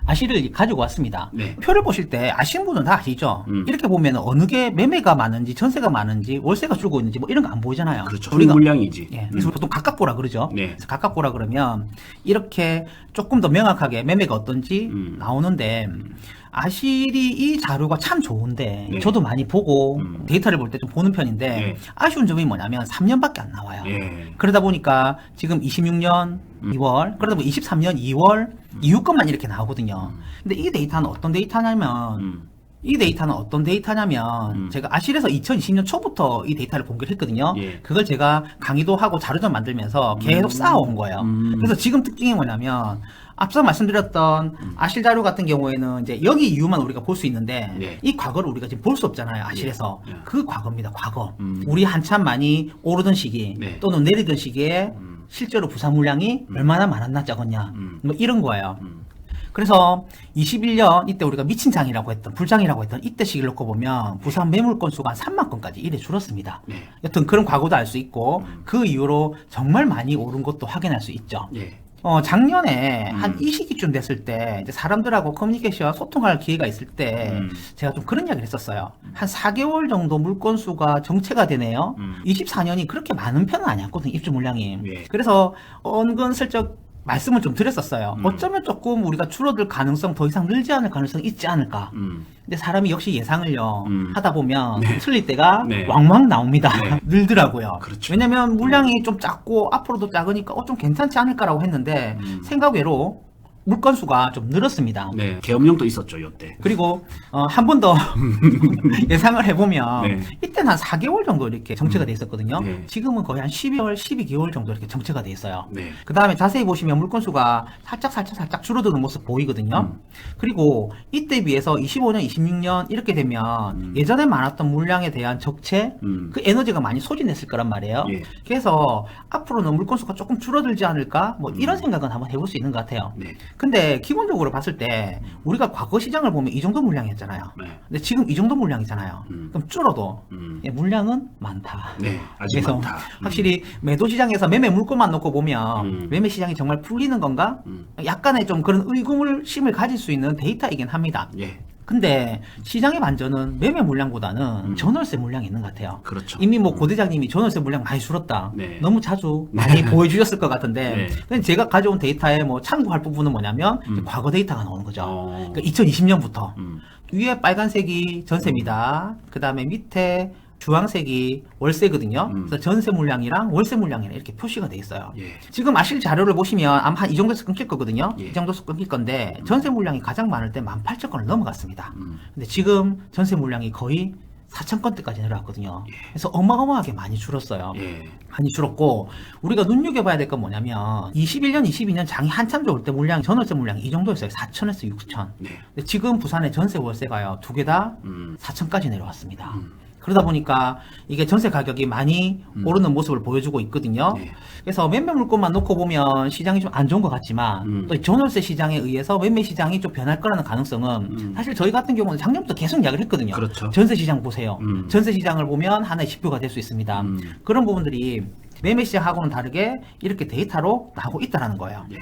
아실을 가지고 왔습니다. 네. 표를 보실 때 아시는 분은 다 아시죠? 이렇게 보면 어느 게 매매가 많은지 전세가 많은지 월세가 줄고 있는지 뭐 이런 거 안 보이잖아요. 그렇죠. 우리가 물량이지. 예, 그래서 보통 각각 보라 그러죠. 네. 그래서 각각 보라 그러면 이렇게 조금 더 명확하게 매매가 어떤지 나오는데 아실이 이 자료가 참 좋은데 네. 저도 많이 보고 데이터를 볼 때 좀 보는 편인데 네. 아쉬운 점이 뭐냐면 3년밖에 안 나와요. 예. 그러다 보니까 지금 26년 2월 그러다 보니 23년 2월 이후 것만 이렇게 나오거든요. 근데 이 데이터는 어떤 데이터냐면 이 데이터는 어떤 데이터냐면 제가 아실에서 2020년 초부터 이 데이터를 공개를 했거든요. 예. 그걸 제가 강의도 하고 자료좀 만들면서 계속 쌓아온 거예요. 그래서 지금 특징이 뭐냐면 앞서 말씀드렸던 아실 자료 같은 경우에는 이제 여기 이유만 우리가 볼 수 있는데 네. 이 과거를 우리가 지금 볼 수 없잖아요. 아실에서. 예. 그 과거입니다. 과거. 우리 한참 많이 오르던 시기 네. 또는 내리던 시기에 실제로 부산 물량이 얼마나 많았나 적었냐 뭐 이런 거예요. 그래서 21년 이때 우리가 미친 장이라고 했던 불장이라고 했던 이때 시기를 놓고 보면 부산 매물 건수가 한 3만 건까지 이래 줄었습니다. 네. 여튼 그런 과거도 알 수 있고 그 이후로 정말 많이 오른 것도 확인할 수 있죠. 예. 작년에 한 이 시기쯤 됐을 때 이제 사람들하고 커뮤니케이션 소통할 기회가 있을 때 제가 좀 그런 이야기를 했었어요. 한 4개월 정도 물건수가 정체가 되네요. 24년이 그렇게 많은 편은 아니었거든요. 입주 물량이. 예. 그래서 은근슬쩍 말씀을 좀 드렸었어요. 어쩌면 조금 우리가 줄어들 가능성 더 이상 늘지 않을 가능성이 있지 않을까. 근데 사람이 역시 예상을요 하다 보면 틀릴 때가 네. 왕왕 나옵니다. 네. 늘더라고요. 그렇죠. 왜냐면 물량이 좀 작고 앞으로도 작으니까 좀 괜찮지 않을까라고 했는데 생각 외로 물건수가 좀 늘었습니다. 네. 계엄령도 있었죠, 이때. 그리고 한 번 더 예상을 해보면 네. 이때는 한 4개월 정도 이렇게 정체가 돼 있었거든요. 네. 지금은 거의 한 12월, 12개월 정도 이렇게 정체가 돼 있어요. 네. 그 다음에 자세히 보시면 물건수가 살짝 줄어드는 모습 보이거든요. 그리고 이때 비해서 25년, 26년 이렇게 되면 예전에 많았던 물량에 대한 적체, 그 에너지가 많이 소진됐을 거란 말이에요. 예. 그래서 앞으로는 물건수가 조금 줄어들지 않을까? 뭐 이런 생각은 한번 해볼 수 있는 것 같아요. 네. 근데 기본적으로 봤을 때 우리가 과거 시장을 보면 이 정도 물량이었잖아요. 네. 근데 지금 이 정도 물량이잖아요. 그럼 줄어도 예, 물량은 많다. 네, 아직 그래서 많다. 확실히 매도 시장에서 매매 물건만 놓고 보면 매매 시장이 정말 풀리는 건가? 약간의 좀 그런 의구심을 가질 수 있는 데이터이긴 합니다. 예, 근데 시장의 반전은 매매 물량보다는 전월세 물량이 있는 것 같아요. 그렇죠. 이미 뭐 고대장님이 전월세 물량 많이 줄었다. 네. 너무 자주 많이 보여주셨을 것 같은데 네. 근데 제가 가져온 데이터에 뭐 참고할 부분은 뭐냐면 이제 과거 데이터가 나오는 거죠. 그러니까 2020년부터 위에 빨간색이 전세입니다. 그 다음에 밑에 주황색이 월세거든요. 그래서 전세 물량이랑 월세 물량이랑 이렇게 표시가 돼 있어요. 예. 지금 아실 자료를 보시면 아마 한 이 정도에서 끊길 거거든요. 예. 이 정도에서 끊길 건데 전세 물량이 가장 많을 때 18,000건을 넘어갔습니다. 근데 지금 전세 물량이 거의 4,000건대까지 내려왔거든요. 그래서 어마어마하게 많이 줄었어요. 예. 많이 줄었고 우리가 눈여겨봐야 될 건 뭐냐면 21년, 22년 장이 한참 좋을 때 물량, 전월세 물량이 이 정도였어요. 4,000에서 6,000. 네. 근데 지금 부산의 전세 월세가요. 두 개 다 4,000까지 내려왔습니다. 그러다 보니까 이게 전세 가격이 많이 오르는 모습을 보여주고 있거든요. 네. 그래서 매매 물건만 놓고 보면 시장이 좀 안 좋은 것 같지만 또 전월세 시장에 의해서 매매 시장이 좀 변할 거라는 가능성은 사실 저희 같은 경우는 작년부터 계속 이야기를 했거든요. 그렇죠. 전세 시장 보세요. 전세 시장을 보면 하나의 지표가 될 수 있습니다. 그런 부분들이 매매 시장하고는 다르게 이렇게 데이터로 나오고 있다는 거예요. 예.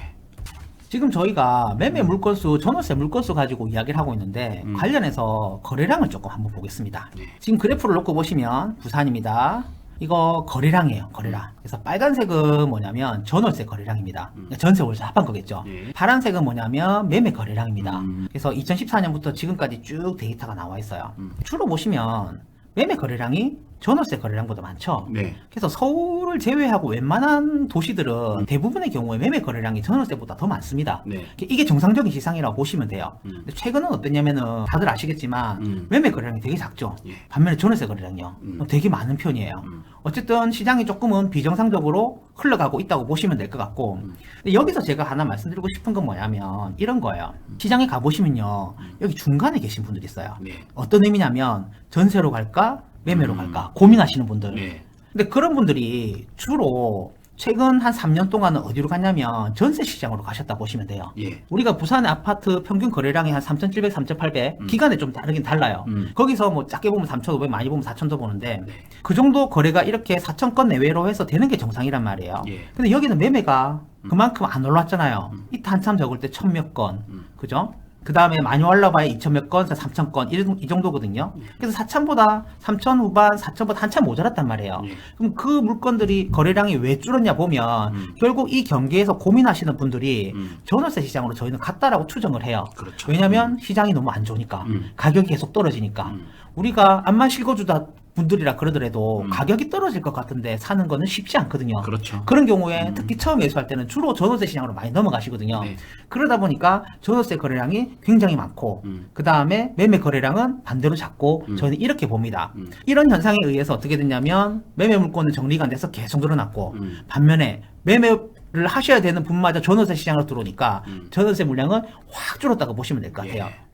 지금 저희가 매매 물건수, 전월세 물건수 가지고 이야기를 하고 있는데 관련해서 거래량을 조금 한번 보겠습니다. 네. 지금 그래프를 놓고 보시면 부산입니다. 이거 거래량이에요. 거래량. 그래서 빨간색은 뭐냐면 전월세 거래량입니다. 그러니까 전세 월세 합한 거겠죠. 네. 파란색은 뭐냐면 매매 거래량입니다. 그래서 2014년부터 지금까지 쭉 데이터가 나와 있어요. 주로 보시면 매매 거래량이 전월세 거래량보다 많죠. 네. 그래서 서울을 제외하고 웬만한 도시들은 대부분의 경우에 매매 거래량이 전월세보다 더 많습니다. 네. 이게 정상적인 시장이라고 보시면 돼요. 근데 최근은 어떠냐면은 다들 아시겠지만 매매 거래량이 되게 작죠. 예. 반면에 전월세 거래량이요. 되게 많은 편이에요. 어쨌든 시장이 조금은 비정상적으로 흘러가고 있다고 보시면 될 것 같고 근데 여기서 제가 하나 말씀드리고 싶은 건 뭐냐면 이런 거예요. 시장에 가보시면요. 여기 중간에 계신 분들이 있어요. 네. 어떤 의미냐면 전세로 갈까 매매로 갈까 고민하시는 분들. 네. 근데 그런 분들이 주로 최근 한 3년 동안은 어디로 갔냐면 전세 시장으로 가셨다 보시면 돼요. 예. 우리가 부산의 아파트 평균 거래량이 한 3,700, 3,800 기간에 좀 다르긴 달라요. 거기서 뭐 작게 보면 3,500, 많이 보면 4,000도 보는데 그 정도 거래가 이렇게 4,000건 내외로 해서 되는 게 정상이란 말이에요. 예. 근데 여기는 매매가 그만큼 안 올랐잖아요. 이때 한참 적을 때 1,000몇 건. 그죠? 그 다음에 많이 올라봐야 2,000몇 건, 3,000건, 이 정도거든요. 그래서 4,000보다, 3,000 후반, 4,000보다 한참 모자랐단 말이에요. 예. 그럼 그 물건들이 거래량이 왜 줄었냐 보면, 결국 이 경기에서 고민하시는 분들이 전월세 시장으로 저희는 갔다라고 추정을 해요. 그렇죠. 왜냐면 시장이 너무 안 좋으니까. 가격이 계속 떨어지니까. 우리가 암만 실거주다 분들이라 그러더라도 가격이 떨어질 것 같은데 사는 거는 쉽지 않거든요. 그렇죠. 그런 경우에 특히 처음 매수할 때는 주로 전월세 시장으로 많이 넘어가시거든요. 네. 그러다 보니까 전월세 거래량이 굉장히 많고 그 다음에 매매 거래량은 반대로 작고 저희는 이렇게 봅니다. 이런 현상에 의해서 어떻게 됐냐면 매매 물건은 정리가 안 돼서 계속 늘어났고 반면에 매매를 하셔야 되는 분마저 전월세 시장으로 들어오니까 전월세 물량은 확 줄었다고 보시면 될 것 같아요. 예.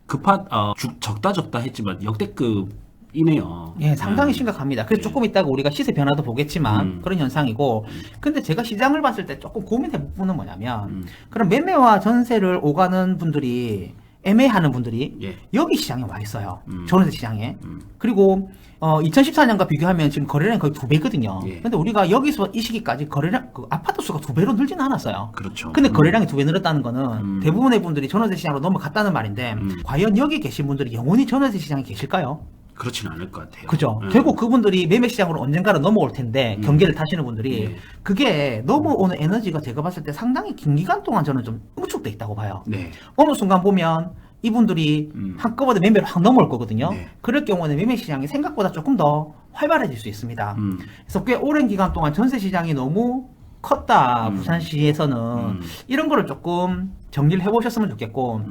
적다 했지만 역대급이네요. 예, 상당히 음. 심각합니다. 그래서 예. 조금 있다가 우리가 시세 변화도 보겠지만 그런 현상이고 근데 제가 시장을 봤을 때 조금 고민해 볼 부분은 뭐냐면 그럼 매매와 전세를 오가는 분들이 애매하는 분들이 예. 여기 시장에 와 있어요. 전월세 시장에. 그리고 2014년과 비교하면 지금 거래량이 거의 2배거든요. 예. 근데 우리가 여기서 이 시기까지 거래량 아파트 수가 2배로 늘지는 않았어요. 그렇죠. 근데 거래량이 2배 늘었다는 거는 대부분의 분들이 전월세 시장으로 넘어갔다는 말인데 과연 여기 계신 분들이 영원히 전월세 시장에 계실까요? 그렇지는 않을 것 같아요. 그죠. 예. 결국 그분들이 매매 시장으로 언젠가는 넘어올 텐데 경계를 타시는 분들이 예. 그게 넘어오는 에너지가 제가 봤을 때 상당히 긴 기간 동안 저는 좀 응축돼 있다고 봐요. 네. 어느 순간 보면 이분들이 한꺼번에 매매로 확 넘어올 거거든요. 네. 그럴 경우는 매매 시장이 생각보다 조금 더 활발해질 수 있습니다. 그래서 꽤 오랜 기간 동안 전세 시장이 너무 컸다. 부산시에서는 이런 거를 조금 정리를 해보셨으면 좋겠고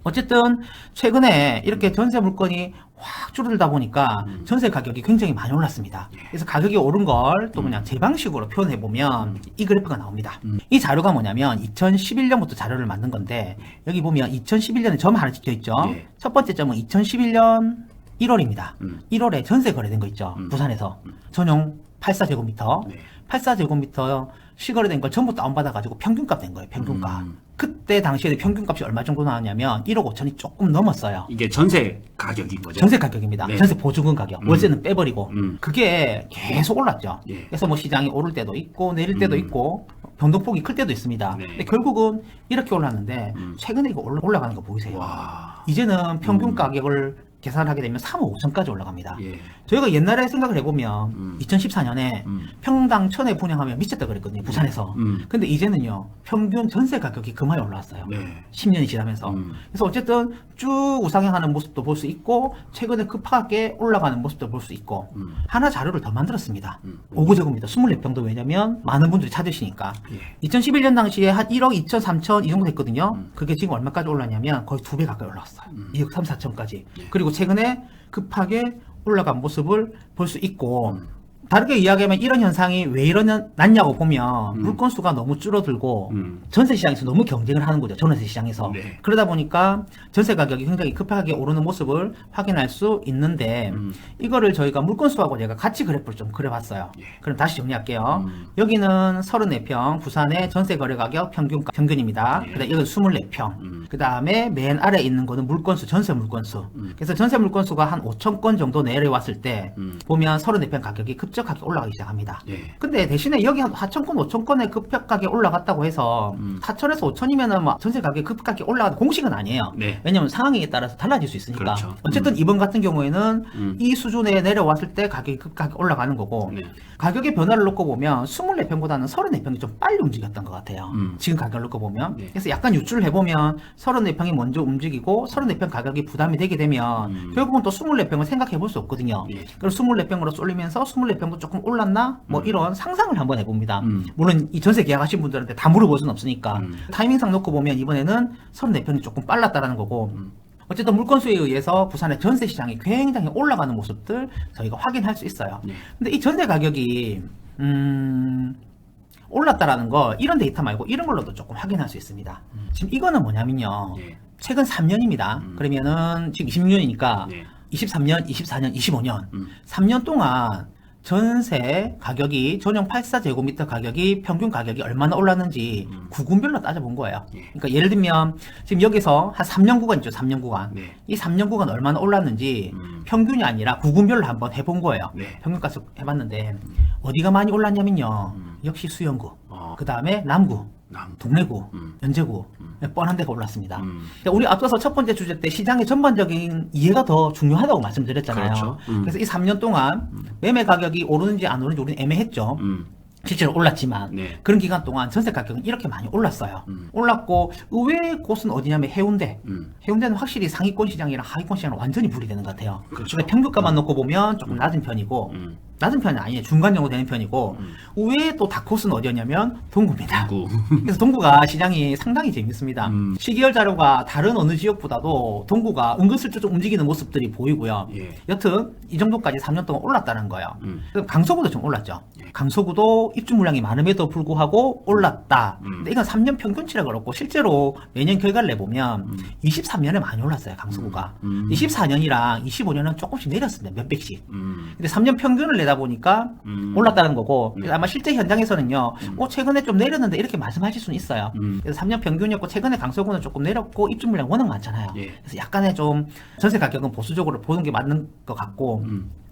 어쨌든 최근에 이렇게 전세 물건이 확 줄어들다 보니까 전세 가격이 굉장히 많이 올랐습니다. 그래서 가격이 오른 걸 또 그냥 제 방식으로 표현해 보면 이 그래프가 나옵니다. 이 자료가 뭐냐면 2011년부터 자료를 만든 건데 여기 보면 2011년에 점 하나 찍혀 있죠. 예. 첫 번째 점은 2011년 1월입니다. 1월에 전세 거래된 거 있죠. 부산에서 전용 84제곱미터. 네. 84제곱미터 시거래된 걸 전부 다운받아가지고 평균값 낸 거예요. 평균값. 그때 당시에 평균값이 얼마 정도 나왔냐면 1억 5천이 조금 넘었어요. 이게 전세 가격인 거죠? 전세 가격입니다. 네. 전세 보증금 가격. 월세는 빼버리고. 음. 그게 계속 올랐죠. 예. 그래서 뭐 시장이 오를 때도 있고 내릴 때도 있고 변동폭이 클 때도 있습니다. 네. 근데 결국은 이렇게 올랐는데 최근에 이거 올라가는 거 보이세요? 와. 이제는 평균 가격을 계산하게 되면 3억 5천까지 올라갑니다. 예. 저희가 옛날에 생각을 해보면 2014년에 평당 1,000에 분양하면 미쳤다 그랬거든요. 부산에서. 근데 이제는요. 평균 전세 가격이 그만이 올라왔어요. 네. 10년이 지나면서. 그래서 어쨌든 쭉 우상향하는 모습도 볼 수 있고 최근에 급하게 올라가는 모습도 볼 수 있고 하나 자료를 더 만들었습니다. 오구제곱미터 24평도 왜냐면 많은 분들이 찾으시니까. 예. 2011년 당시에 한 1억 2천, 3천 이 정도 됐거든요. 그게 지금 얼마까지 올랐냐면 거의 2배 가까이 올라왔어요. 2억 3, 4천까지. 그리고 최근에 급하게 올라간 모습을 볼 수 있고 다르게 이야기하면 이런 현상이 왜 일어났냐고 보면 물건수가 너무 줄어들고 전세 시장에서 너무 경쟁을 하는 거죠. 전세 시장에서. 네. 그러다 보니까 전세 가격이 굉장히 급하게 오르는 모습을 확인할 수 있는데 이거를 저희가 물건수하고 제가 같이 그래프를 좀 그려봤어요. 예. 그럼 다시 정리할게요. 여기는 34평 부산의 전세 거래 가격 평균입니다. 예. 그다음에 이건 24평. 그다음에 맨 아래에 있는 거는 물건수, 전세 물건수. 그래서 전세 물건수가 한 5천 건 정도 내려왔을 때 보면 34평 가격이 급격하게 올라가기 시작합니다. 예. 근데 대신에 여기 한 4,000건, 5,000건에 급격하게 올라갔다고 해서 4,000에서 5,000이면은 막 전세 가격이 급격하게 올라가는 공식은 아니에요. 네. 왜냐면 상황에 따라서 달라질 수 있으니까. 그렇죠. 어쨌든 이번 같은 경우에는 이 수준에 내려왔을 때 가격이 급격하게 올라가는 거고 네. 가격의 변화를 놓고 보면 24평보다는 34평이 좀 빨리 움직였던 것 같아요. 지금 가격을 놓고 보면. 네. 그래서 약간 유출을 해보면 34평이 먼저 움직이고 34평 가격이 부담이 되게 되면 결국은 또 24평을 생각해 볼 수 없거든요. 예. 그럼 24평으로 쏠리면서 24평도 조금 올랐나? 뭐 이런 상상을 한번 해봅니다. 음. 물론 이 전세 계약하신 분들한테 다 물어볼 수는 없으니까 타이밍상 놓고 보면 이번에는 34평이 조금 빨랐다라는 거고 어쨌든 물건수에 의해서 부산의 전세 시장이 굉장히 올라가는 모습들 저희가 확인할 수 있어요. 네. 근데 이 전세 가격이 올랐다라는 거 이런 데이터 말고 이런 걸로도 조금 확인할 수 있습니다. 지금 이거는 뭐냐면요. 예. 최근 3년입니다. 그러면은 지금 26년이니까 네. 23년, 24년, 25년 3년 동안 전세 가격이 전용 84제곱미터 가격이 평균 가격이 얼마나 올랐는지 구군별로 따져본 거예요. 예. 그러니까 예를 들면 지금 여기서 한 3년 구간 있죠. 3년 구간. 네. 이 3년 구간 얼마나 올랐는지 평균이 아니라 구군별로 한번 해본 거예요. 네. 평균값을 해봤는데 어디가 많이 올랐냐면요. 역시 수영구. 그 다음에 남구. 동래구, 연제구 뻔한 데가 올랐습니다. 그러니까 우리 앞서서 첫 번째 주제 때 시장의 전반적인 이해가 더 중요하다고 말씀드렸잖아요. 그렇죠. 그래서 이 3년 동안 매매 가격이 오르는지 안 오르는지 우리는 애매했죠. 실제로 올랐지만 네. 그런 기간 동안 전세 가격은 이렇게 많이 올랐어요. 올랐고 의외의 곳은 어디냐면 해운대. 해운대는 확실히 상위권 시장이랑 하위권 시장은 완전히 분리되는 것 같아요. 그렇죠. 근데 평균값만 놓고 보면 조금 낮은 편이고 낮은 편이 아니에요. 중간 정도 되는 편이고 의외의 또 다코스는 어디였냐면 동구입니다. 그래서 동구가 시장이 상당히 재밌습니다. 시기열 자료가 다른 어느 지역보다도 동구가 은근슬쩍 좀 움직이는 모습들이 보이고요. 예. 여튼 이 정도까지 3년 동안 올랐다는 거예요. 그럼 강서구도 좀 올랐죠. 예. 강서구도 입주 물량이 많음에도 불구하고 올랐다. 근데 이건 3년 평균치라 그렇고 실제로 매년 결과를 내보면 23년에 많이 올랐어요. 강서구가. 24년이랑 25년은 조금씩 내렸습니다. 몇 백씩. 근데 3년 평균을 내다 보니까 올랐다는 거고 네. 그래서 아마 실제 현장에서는요 최근에 좀 내렸는데 이렇게 말씀하실 수는 있어요. 그래서 3년 평균이었고 최근에 강서구는 조금 내렸고 입주 물량 워낙 많잖아요. 예. 그래서 약간의 좀 전세 가격은 보수적으로 보는 게 맞는 것 같고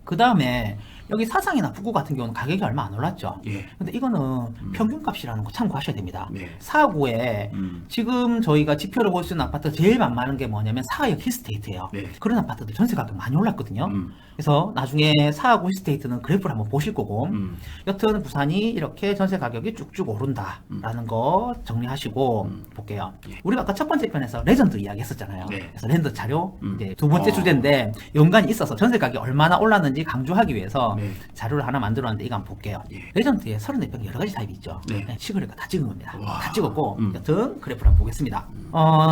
그 다음에 여기 사상이나 북구 같은 경우는 가격이 얼마 안 올랐죠. 예. 근데 이거는 평균값이라는 거 참고하셔야 됩니다. 네. 사구에 지금 저희가 지표로 볼 수 있는 아파트 제일 만만한 게 뭐냐면 사하역 힐스테이트예요. 네. 그런 아파트들 전세 가격 많이 올랐거든요. 그래서 나중에 사하구 힐스테이트는 그래프를 한번 보실 거고 여튼 부산이 이렇게 전세 가격이 쭉쭉 오른다라는 거 정리하시고 볼게요. 예. 우리가 아까 첫 번째 편에서 레전드 이야기 했었잖아요. 네. 그래서 랜드 자료 이제 두 번째 주제인데 연관이 있어서 전세 가격이 얼마나 올랐는지 강조하기 위해서 네. 자료를 하나 만들었는데 이거 한번 볼게요. 예. 레전드에 34평 여러 가지 타입이 있죠. 네. 시그널가 다 찍은 겁니다. 와. 다 찍었고 여튼 그래프를 한번 보겠습니다.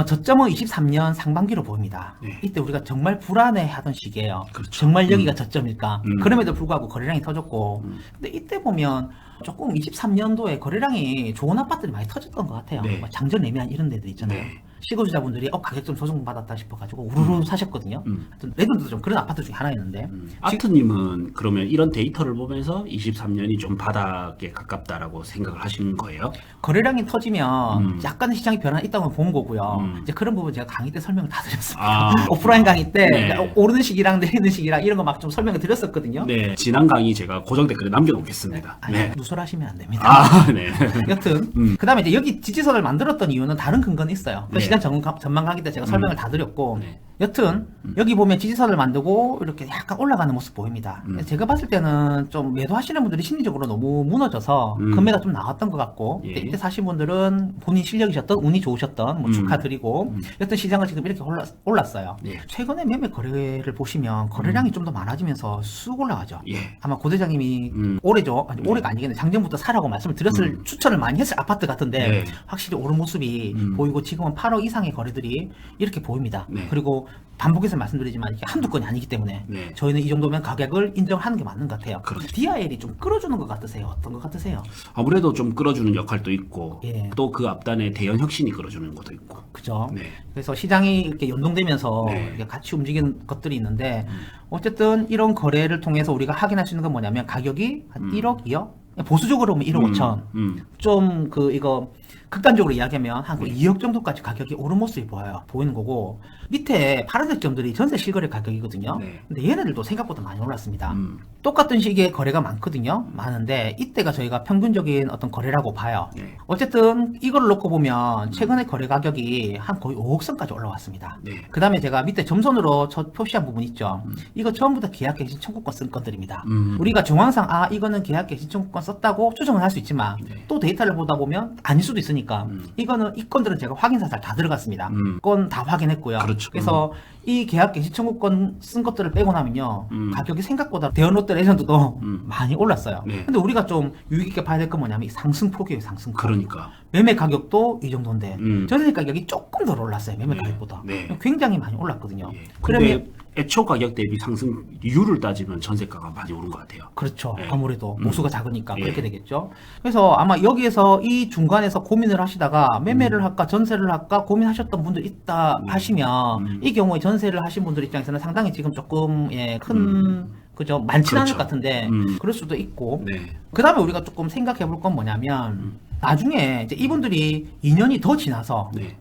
저점은 23년 상반기로 보입니다. 네. 이때 우리가 정말 불안해하던 시기예요. 그렇죠. 정말 여기가 저점일까? 음. 그럼에도 불구하고 거래량이 터졌고 근데 이때 보면 조금 23년도에 거래량이 좋은 아파트들이 많이 터졌던 것 같아요. 네. 뭐 장전 애매한 이런 데들 있잖아요. 네. 실거주자분들이 가격 좀 조정받았다 싶어가지고 우르르 사셨거든요. 하여튼 레전드도 좀 그런 아파트 중에 하나였는데 아트님은 그러면 이런 데이터를 보면서 23년이 좀 바닥에 가깝다라고 생각을 하시는 거예요? 거래량이 터지면 약간의 시장의 변화가 있다고 본 거고요. 이제 그런 부분 제가 강의 때 설명을 다 드렸습니다. 오프라인 강의 때 네. 오르는 시기랑 내리는 시기랑 이런 거 막 좀 설명을 드렸었거든요. 네, 지난 강의 제가 고정 댓글에 남겨놓겠습니다. 아니, 네. 누설하시면 안 됩니다. 네. 여튼 그다음에 이제 여기 지지선을 만들었던 이유는 다른 근거는 있어요. 그 네. 시장 전망 강의 때 제가 설명을 다 드렸고 네. 여튼 여기 보면 지지선을 만들고 이렇게 약간 올라가는 모습 보입니다. 제가 봤을 때는 좀 매도하시는 분들이 심리적으로 너무 무너져서 금매가 좀 나왔던 것 같고 예. 이때 사신 분들은 본인 실력이셨던 운이 좋으셨던 뭐 축하드리고 여튼 시장은 지금 이렇게 올랐어요. 예. 최근에 매매 거래를 보시면 거래량이 좀 더 많아지면서 쑥 올라가죠. 예. 아마 고대장님이 올해죠. 아니, 올해가 아니겠네. 작년부터 사라고 말씀을 드렸을 추천을 많이 했을 아파트 같은데 네. 확실히 오른 모습이 보이고 지금은 8억 이상의 거래들이 이렇게 보입니다. 네. 그리고 반복해서 말씀드리지만 이게 한두 건이 아니기 때문에 네. 저희는 이 정도면 가격을 인정하는 게 맞는 것 같아요. 그렇죠. DIL이 좀 끌어주는 것 같으세요? 어떤 것 같으세요? 아무래도 좀 끌어주는 역할도 있고 예. 또 그 앞단에 대연 혁신이 끌어주는 것도 있고. 그죠? 네. 그래서 시장이 이렇게 연동되면서 네. 이렇게 같이 움직이는 것들이 있는데 어쨌든 이런 거래를 통해서 우리가 확인할 수 있는 건 뭐냐면 가격이 한 1억, 2억? 보수적으로 보면 1억 5천. 좀 이거 극단적으로 이야기하면 한 2억 정도까지 가격이 오른 모습이 보이는 거고 밑에 파란색 점들이 전세 실거래 가격이거든요. 네. 근데 얘네들도 생각보다 많이 올랐습니다. 똑같은 시기에 거래가 많은데 이때가 저희가 평균적인 어떤 거래라고 봐요. 네. 어쨌든 이걸 놓고 보면 최근에 거래 가격이 한 거의 5억 선까지 올라왔습니다. 네. 그 다음에 제가 밑에 점선으로 표시한 부분 있죠. 이거 전부 다 계약갱신 청구권 쓴 건들입니다. 우리가 정황상 이거는 계약갱신 청구권 썼다고 추정은 할 수 있지만 네. 또 데이터를 보다 보면 아닐 수도 있으니까 이거는 이 건들은 제가 확인사살 다 들어갔습니다. 건 다 확인했고요. 그렇죠. 그래서 이 계약갱신 청구권 쓴 것들을 빼고 나면요 가격이 생각보다 대형롯데 레전드도 많이 올랐어요. 네. 근데 우리가 좀 유의 깊게 봐야 될 건 뭐냐면 이 상승폭이에요. 상승폭. 그러니까. 매매 가격도 이 정도인데 전세 가격이 조금 더 올랐어요. 매매 네. 가격보다. 네. 굉장히 많이 올랐거든요. 예. 그러면 근데 애초 가격 대비 상승 이유를 따지면 전세가가 많이 오른 것 같아요. 그렇죠. 네. 아무래도 모수가 작으니까 예. 그렇게 되겠죠. 그래서 아마 여기에서 이 중간에서 고민을 하시다가 매매를 할까 전세를 할까 고민하셨던 분들 있다 하시면 이 경우에 전세를 하신 분들 입장에서는 상당히 지금 조금 큰 그죠 많지는 않을 그렇죠. 것 같은데 그럴 수도 있고 네. 그 다음에 우리가 조금 생각해 볼 건 뭐냐면 나중에 이제 이분들이 2년이 더 지나서 네.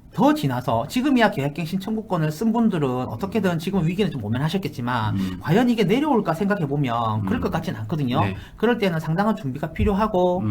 지금이야 계약갱신 청구권을 쓴 분들은 어떻게든 지금 위기는 좀 모면하셨겠지만 과연 이게 내려올까 생각해 보면 그럴 것 같지는 않거든요. 네. 그럴 때는 상당한 준비가 필요하고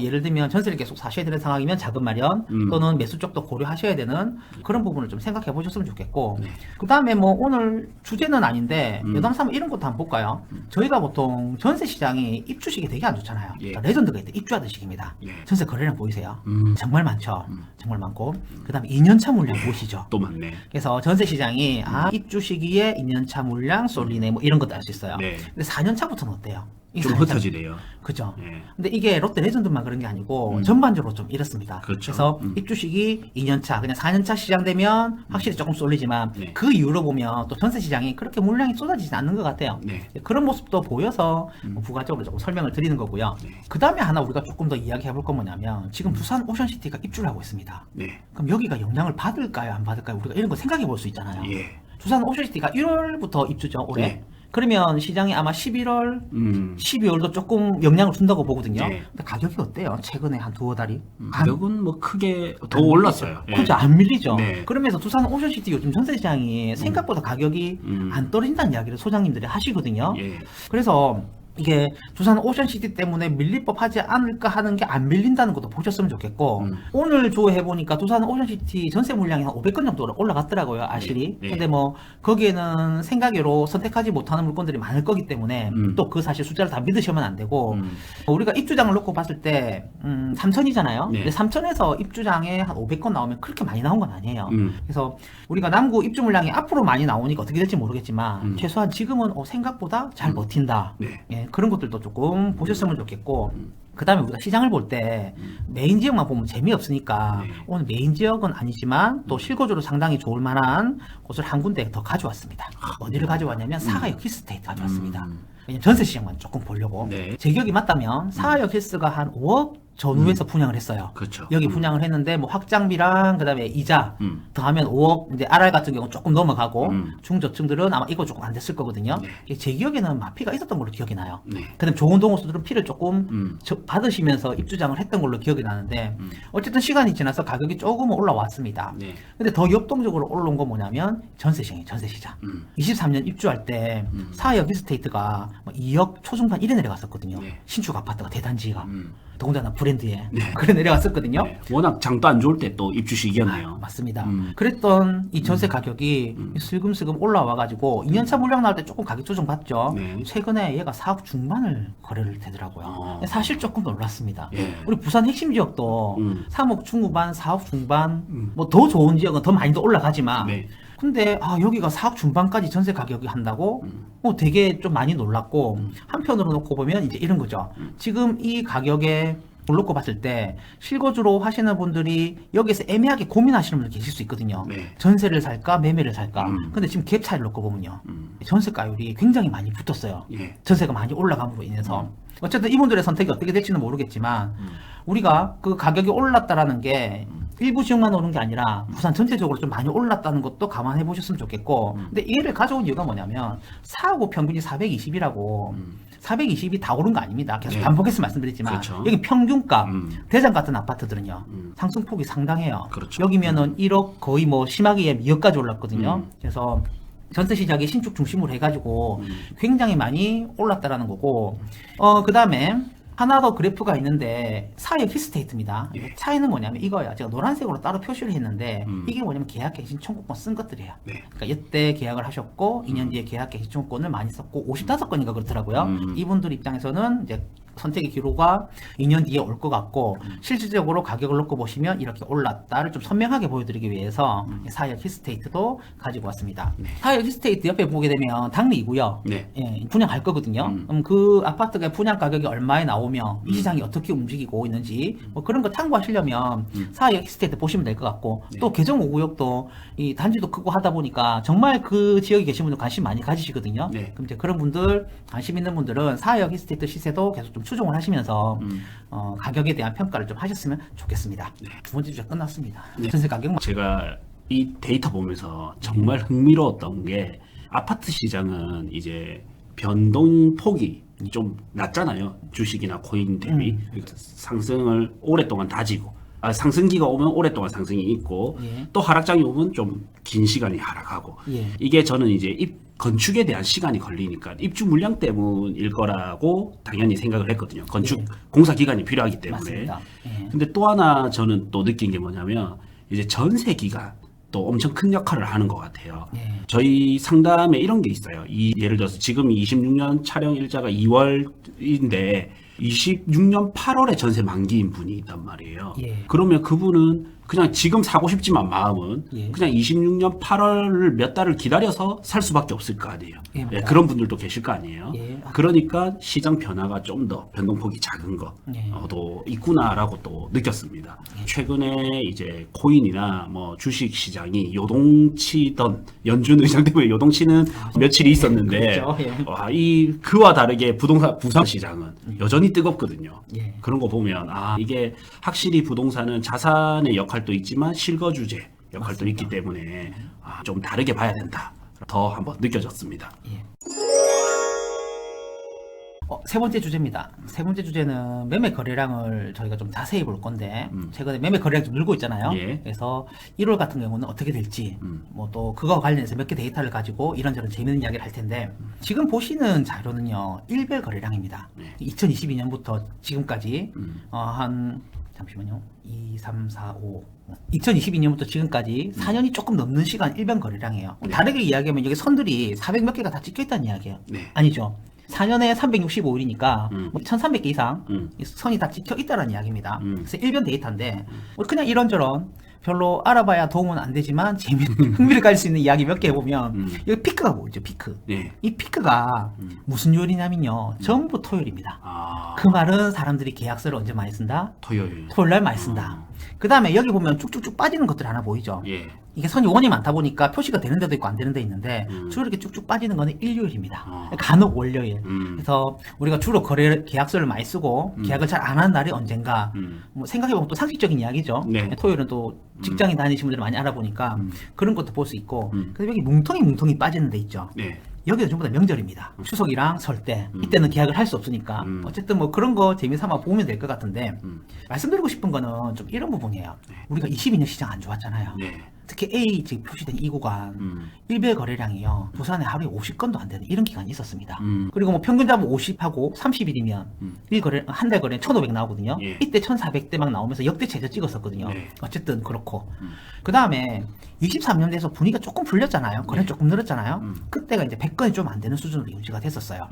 예를 들면 전세를 계속 사셔야 되는 상황이면 자금 마련 또는 매수 쪽도 고려하셔야 되는 그런 부분을 좀 생각해 보셨으면 좋겠고 네. 그 다음에 뭐 오늘 주제는 아닌데 여담삼아 이런 것도 한번 볼까요? 저희가 보통 전세 시장이 입주식이 되게 안 좋잖아요. 예. 그러니까 레전드가 있대 입주하던 시기입니다. 예. 전세 거래량 보이세요? 정말 많죠. 정말 많고 그 다음에 2년차 물량 보시죠. 또 많네. 그래서 전세 시장이 입주 시기에 2년차 물량 쏠리네 뭐 이런 것도 알 수 있어요. 네. 근데 4년차부터는 어때요? 이 좀 4년차 흩어지네요. 그죠. 예. 근데 이게 롯데 레전드만 그런 게 아니고 전반적으로 좀 이렇습니다. 그렇죠. 래서 입주 시기 2년차, 그냥 4년차 시장 되면 확실히 조금 쏠리지만 네. 그 이후로 보면 또 전세 시장이 그렇게 물량이 쏟아지지 않는 것 같아요. 네. 그런 모습도 보여서 뭐 부가적으로 조금 설명을 드리는 거고요. 네. 그 다음에 하나 우리가 조금 더 이야기해 볼 건 뭐냐면 지금 부산 오션시티가 입주를 하고 있습니다. 네. 그럼 여기가 영향을 받을까요, 안 받을까요? 우리가 이런 거 생각해 볼 수 있잖아요. 예. 부산 오션시티가 1월부터 입주죠, 올해. 네. 그러면 시장이 아마 11월, 12월도 조금 영향을 준다고 보거든요. 네. 근데 가격이 어때요? 최근에 한 두어 달이? 가격은 뭐 크게 더 올랐어요. 예. 그렇죠. 안 밀리죠. 네. 그러면서 두산 오션시티 요즘 전세 시장이 생각보다 가격이 안 떨어진다는 이야기를 소장님들이 하시거든요. 예. 그래서 이게 두산 오션시티 때문에 밀릴 법하지 않을까 하는 게 안 밀린다는 것도 보셨으면 좋겠고 오늘 조회해보니까 두산 오션시티 전세 물량이 한 500건 정도 올라갔더라고요, 아실이. 네. 근데 뭐 거기에는 생각외로 선택하지 못하는 물건들이 많을 거기 때문에 또 그 사실 숫자를 다 믿으시면 안 되고 우리가 입주장을 놓고 봤을 때 삼천이잖아요. 네. 근데 삼천에서 입주장에 한 500건 나오면 그렇게 많이 나온 건 아니에요. 음. 그래서 우리가 남구 입주 물량이 앞으로 많이 나오니까 어떻게 될지 모르겠지만 최소한 지금은 생각보다 잘 버틴다. 네. 예, 그런 것들도 조금 보셨으면 좋겠고 그 다음에 우리가 시장을 볼 때 메인 지역만 보면 재미없으니까 네. 오늘 메인 지역은 아니지만 또 실거주로 상당히 좋을 만한 곳을 한 군데 더 가져왔습니다. 어디를 가져왔냐면 사하역 힐스테이트 가져왔습니다. 왜냐면 전세 시장만 조금 보려고. 네. 제 기억이 맞다면 사하역 힐스가 한 5억 전후에서 분양을 했어요. 그렇죠. 여기 분양을 했는데 뭐 확장비랑 그다음에 이자 더하면 5억. 이제 RR 같은 경우는 조금 넘어가고 중저층들은 아마 이거 조금 안 됐을 거거든요. 네. 제 기억에는 마피가 있었던 걸로 기억이 나요. 네. 그다음 좋은 동호수들은 피를 조금 받으시면서 입주장을 했던 걸로 기억이 나는데 어쨌든 시간이 지나서 가격이 조금은 올라왔습니다. 네. 근데 더 역동적으로 올라온 건 뭐냐면 전세시장이에요. 전세시장. 23년 입주할 때 4억 이스테이트가 2억 초중반 이래 내려갔었거든요. 네. 신축 아파트가 대단지가. 더군다나 브랜드에. 네. 그래 내려갔었거든요. 네. 워낙 장도 안 좋을 때 또 입주 시기였네요. 맞습니다. 그랬던 이 전세 가격이 슬금슬금 올라와가지고 2년차 물량 나올 때 조금 가격 조정 받죠. 네. 최근에 얘가 4억 중반을 거래를 되더라고요. 사실 조금 놀랐습니다. 예. 우리 부산 핵심 지역도 3억 중후반, 4억 중반, 뭐 더 좋은 지역은 더 많이 더 올라가지만 네. 근데 여기가 4억 중반까지 전세 가격이 한다고 되게 좀 많이 놀랐고 한편으로 놓고 보면 이제 이런 거죠. 지금 이 가격에 놓고 봤을 때 실거주로 하시는 분들이 여기서 애매하게 고민하시는 분들 계실 수 있거든요. 네. 전세를 살까 매매를 살까. 근데 지금 갭 차이를 놓고 보면요. 전세가율이 굉장히 많이 붙었어요. 예. 전세가 많이 올라감으로 인해서. 어쨌든 이분들의 선택이 어떻게 될지는 모르겠지만 우리가 그 가격이 올랐다라는 게 일부 지역만 오는 게 아니라 부산 전체적으로 좀 많이 올랐다는 것도 감안해 보셨으면 좋겠고 근데 얘를 가져온 이유가 뭐냐면 4하고 평균이 420이라고 420이 다 오른 거 아닙니다. 계속 네. 반복해서 말씀드렸지만 그렇죠. 여기 평균값 대장 같은 아파트들은요 상승폭이 상당해요. 그렇죠. 여기면은 1억 거의 뭐 심하게 2억까지 올랐거든요. 그래서 전세 시장이 신축 중심으로 해가지고 굉장히 많이 올랐다라는 거고 그 다음에 하나 더 그래프가 있는데 4역 히스테이트입니다. 예. 차이는 뭐냐면 이거예요. 제가 노란색으로 따로 표시를 했는데 이게 뭐냐면 계약갱신 청구권 쓴 것들이에요. 네. 그러니까 이때 계약을 하셨고 2년 뒤에 계약갱신 청구권을 많이 썼고 55건인가 그렇더라고요. 이분들 입장에서는 이제 선택의 기로가 2년 뒤에 올 것 같고 실질적으로 가격을 놓고 보시면 이렇게 올랐다를 좀 선명하게 보여드리기 위해서 4역 히스테이트도 가지고 왔습니다. 4역 히스테이트 옆에 보게 되면 당리이고요. 네. 예, 분양할 거거든요. 그럼 그 아파트가 분양 가격이 얼마에 나오며 이 시장이 어떻게 움직이고 있는지 뭐 그런 거 탐구하시려면 4역 히스테이트 보시면 될 것 같고 네. 또 개정 5구역도 이 단지도 크고 하다 보니까 정말 그 지역에 계신 분들 관심 많이 가지시거든요. 네. 그럼 이제 그런 분들 관심 있는 분들은 4역 히스테이트 시세도 계속 좀 추종을 하시면서 가격에 대한 평가를 좀 하셨으면 좋겠습니다. 두 번째 주제 끝났습니다. 네. 전세 가격 제가 이 데이터 보면서 정말 흥미로웠던 게 아파트 시장은 이제 변동폭이 좀 낮잖아요. 주식이나 코인 대비 상승을 오랫동안 다지고 상승기가 오면 오랫동안 상승이 있고 예. 또 하락장이 오면 좀 긴 시간이 하락하고 예. 이게 저는 이제 건축에 대한 시간이 걸리니까 입주 물량 때문일 거라고 당연히 생각을 했거든요. 건축 예. 공사 기간이 필요하기 때문에. 맞습니다. 예. 근데 또 하나 저는 또 느낀 게 뭐냐면 이제 전세 기간 또 엄청 큰 역할을 하는 것 같아요. 예. 저희 상담에 이런 게 있어요. 예를 들어서 지금 26년 촬영 일자가 2월인데 26년 8월에 전세 만기인 분이 있단 말이에요. 예. 그러면 그분은 그냥 지금 사고 싶지만 마음은 예. 그냥 26년 8월을 몇 달을 기다려서 살 수밖에 없을 거 아니에요. 예, 예, 맞아요. 그런 분들도 계실 거 아니에요. 예. 그러니까 시장 변화가 좀 더 변동폭이 작은 예. 것도 있구나라고 또 느꼈습니다. 최근에 이제 코인이나 뭐 주식 시장이 요동치던 연준 의장 때문에 요동치는 며칠이 있었는데 그렇죠. 예. 그와 다르게 부산 시장은 여전히 뜨겁거든요. 예. 그런 거 보면 이게 확실히 부동산은 자산의 역할도 있지만 실거주재 역할도 있기 때문에 좀 다르게 봐야 된다. 더 한번 느껴졌습니다. 예. 세 번째 주제입니다. 세 번째 주제는 매매 거래량을 저희가 좀 자세히 볼 건데 최근에 매매 거래량이 좀 늘고 있잖아요. 예. 그래서 1월 같은 경우는 어떻게 될지 뭐 또 그거와 관련해서 몇 개 데이터를 가지고 이런저런 재밌는 이야기를 할 텐데 지금 보시는 자료는요. 일별 거래량입니다. 네. 2022년부터 지금까지 잠시만요. 2, 3, 4, 5 2022년부터 지금까지 4년이 조금 넘는 시간 일별 거래량이에요. 네. 다르게 이야기하면 여기 선들이 400 몇 개가 다 찍혀있다는 이야기예요. 네. 아니죠. 4년에 365일이니까 1300개 이상 이 선이 다 찍혀 있다는 이야기입니다. 그래서 일변 데이터인데 그냥 이런저런 별로 알아봐야 도움은 안 되지만 흥미를 가질 수 있는 이야기 몇 개 해보면 여기 피크가 보이죠. 피크. 네. 이 피크가 무슨 요일이냐면요. 전부 토요일입니다. 아, 그 말은 사람들이 계약서를 언제 많이 쓴다? 토요일. 토요일 날 많이 쓴다. 그 다음에 여기 보면 쭉쭉쭉 빠지는 것들 하나 보이죠? 예. 이게 선이 원이 많다 보니까 표시가 되는 데도 있고 안 되는 데 있는데 주로 이렇게 쭉쭉 빠지는 거는 일요일입니다. 간혹 월요일. 그래서 우리가 주로 거래 계약서를 많이 쓰고 계약을 잘 안 하는 날이 언젠가 뭐 생각해보면 또 상식적인 이야기죠. 네. 토요일은 또 직장인 다니시는 분들 많이 알아보니까 그런 것도 볼 수 있고 그래서 여기 뭉텅이 빠지는 데 있죠. 네. 여기는 전부 다 명절입니다. 추석이랑 설 때 이때는 계약을 할 수 없으니까 어쨌든 뭐 그런 거 재미삼아 보면 될 것 같은데 말씀드리고 싶은 거는 좀 이런 부분이에요. 우리가 22년 시장 안 좋았잖아요. 네. 특히 A 지금 표시된 이 구간 일별 거래량이요 부산에 하루에 50건도 안 되는 이런 기간이 있었습니다. 그리고 뭐 평균 잡으면 50하고 30일이면 한 달 거래는 1,500 나오거든요. 예. 이때 1,400대 막 나오면서 역대 최저 찍었었거든요. 네. 어쨌든 그렇고 그 다음에 23년 돼서 분위기가 조금 풀렸잖아요. 거래 조금 늘었잖아요. 그때가 이제 100건이 좀 안 되는 수준으로 유지가 됐었어요.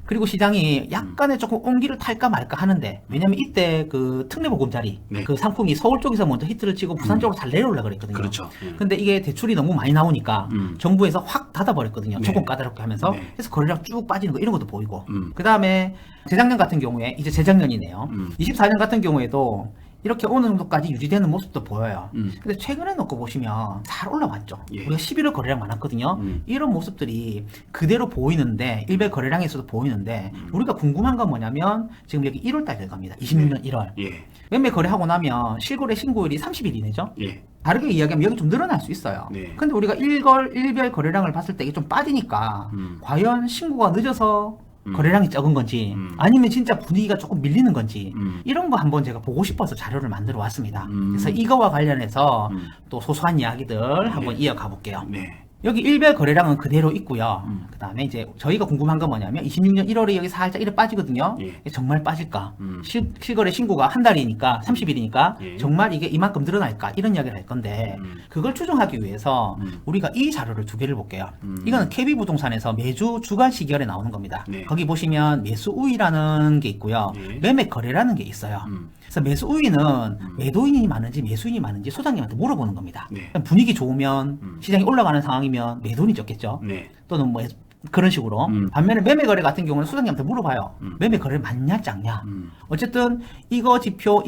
그리고 시장이 약간의 조금 온기를 탈까 말까 하는데 왜냐면 이때 그 특례보금자리 네. 그 상품이 서울 쪽에서 먼저 히트를 치고 부산 쪽으로 잘 내려오려고 그랬거든요. 그렇죠. 예. 근데 이게 대출이 너무 많이 나오니까 정부에서 확 닫아버렸거든요. 네. 조금 까다롭게 하면서 네. 그래서 거래량 쭉 빠지는 거 이런 것도 보이고 그 다음에 재작년 같은 경우에 이제 재작년이네요. 24년 같은 경우에도 이렇게 어느 정도까지 유지되는 모습도 보여요. 근데 최근에 놓고 보시면 잘 올라왔죠. 예. 우리가 11월 거래량 많았거든요. 이런 모습들이 그대로 보이는데 일별 거래량에서도 보이는데 우리가 궁금한 건 뭐냐면 지금 여기 1월달 될 겁니다. 26년 1월. 예. 매매 거래하고 나면 실거래 신고일이 30일이네죠. 예. 다르게 이야기하면 여기 좀 늘어날 수 있어요. 네. 근데 우리가 일별 거래량을 봤을 때 이게 좀 빠지니까 과연 신고가 늦어서 거래량이 적은 건지 아니면 진짜 분위기가 조금 밀리는 건지 이런 거 한번 제가 보고 싶어서 자료를 만들어 왔습니다. 그래서 이거와 관련해서 또 소소한 이야기들 한번 이어가 볼게요. 네. 여기 일별 거래량은 그대로 있고요. 그 다음에 이제 저희가 궁금한 건 뭐냐면 26년 1월에 여기 살짝 이래 빠지거든요. 예. 이게 정말 빠질까? 실거래 신고가 한 달이니까 30일이니까 예. 정말 이게 이만큼 늘어날까? 이런 이야기를 할 건데 그걸 추정하기 위해서 우리가 이 자료를 두 개를 볼게요. 이거는 KB 부동산에서 매주 주간 시결에 나오는 겁니다. 네. 거기 보시면 매수 우위라는 게 있고요. 예. 매매 거래라는 게 있어요. 그래서 매수 우위는 매도인이 많은지 매수인이 많은지 소장님한테 물어보는 겁니다. 네. 분위기 좋으면 시장이 올라가는 상황이면 매도인이 적겠죠. 네. 또는 뭐 그런 식으로. 반면에 매매 거래 같은 경우는 소장님한테 물어봐요. 매매 거래 맞냐 작냐. 어쨌든 이거 지표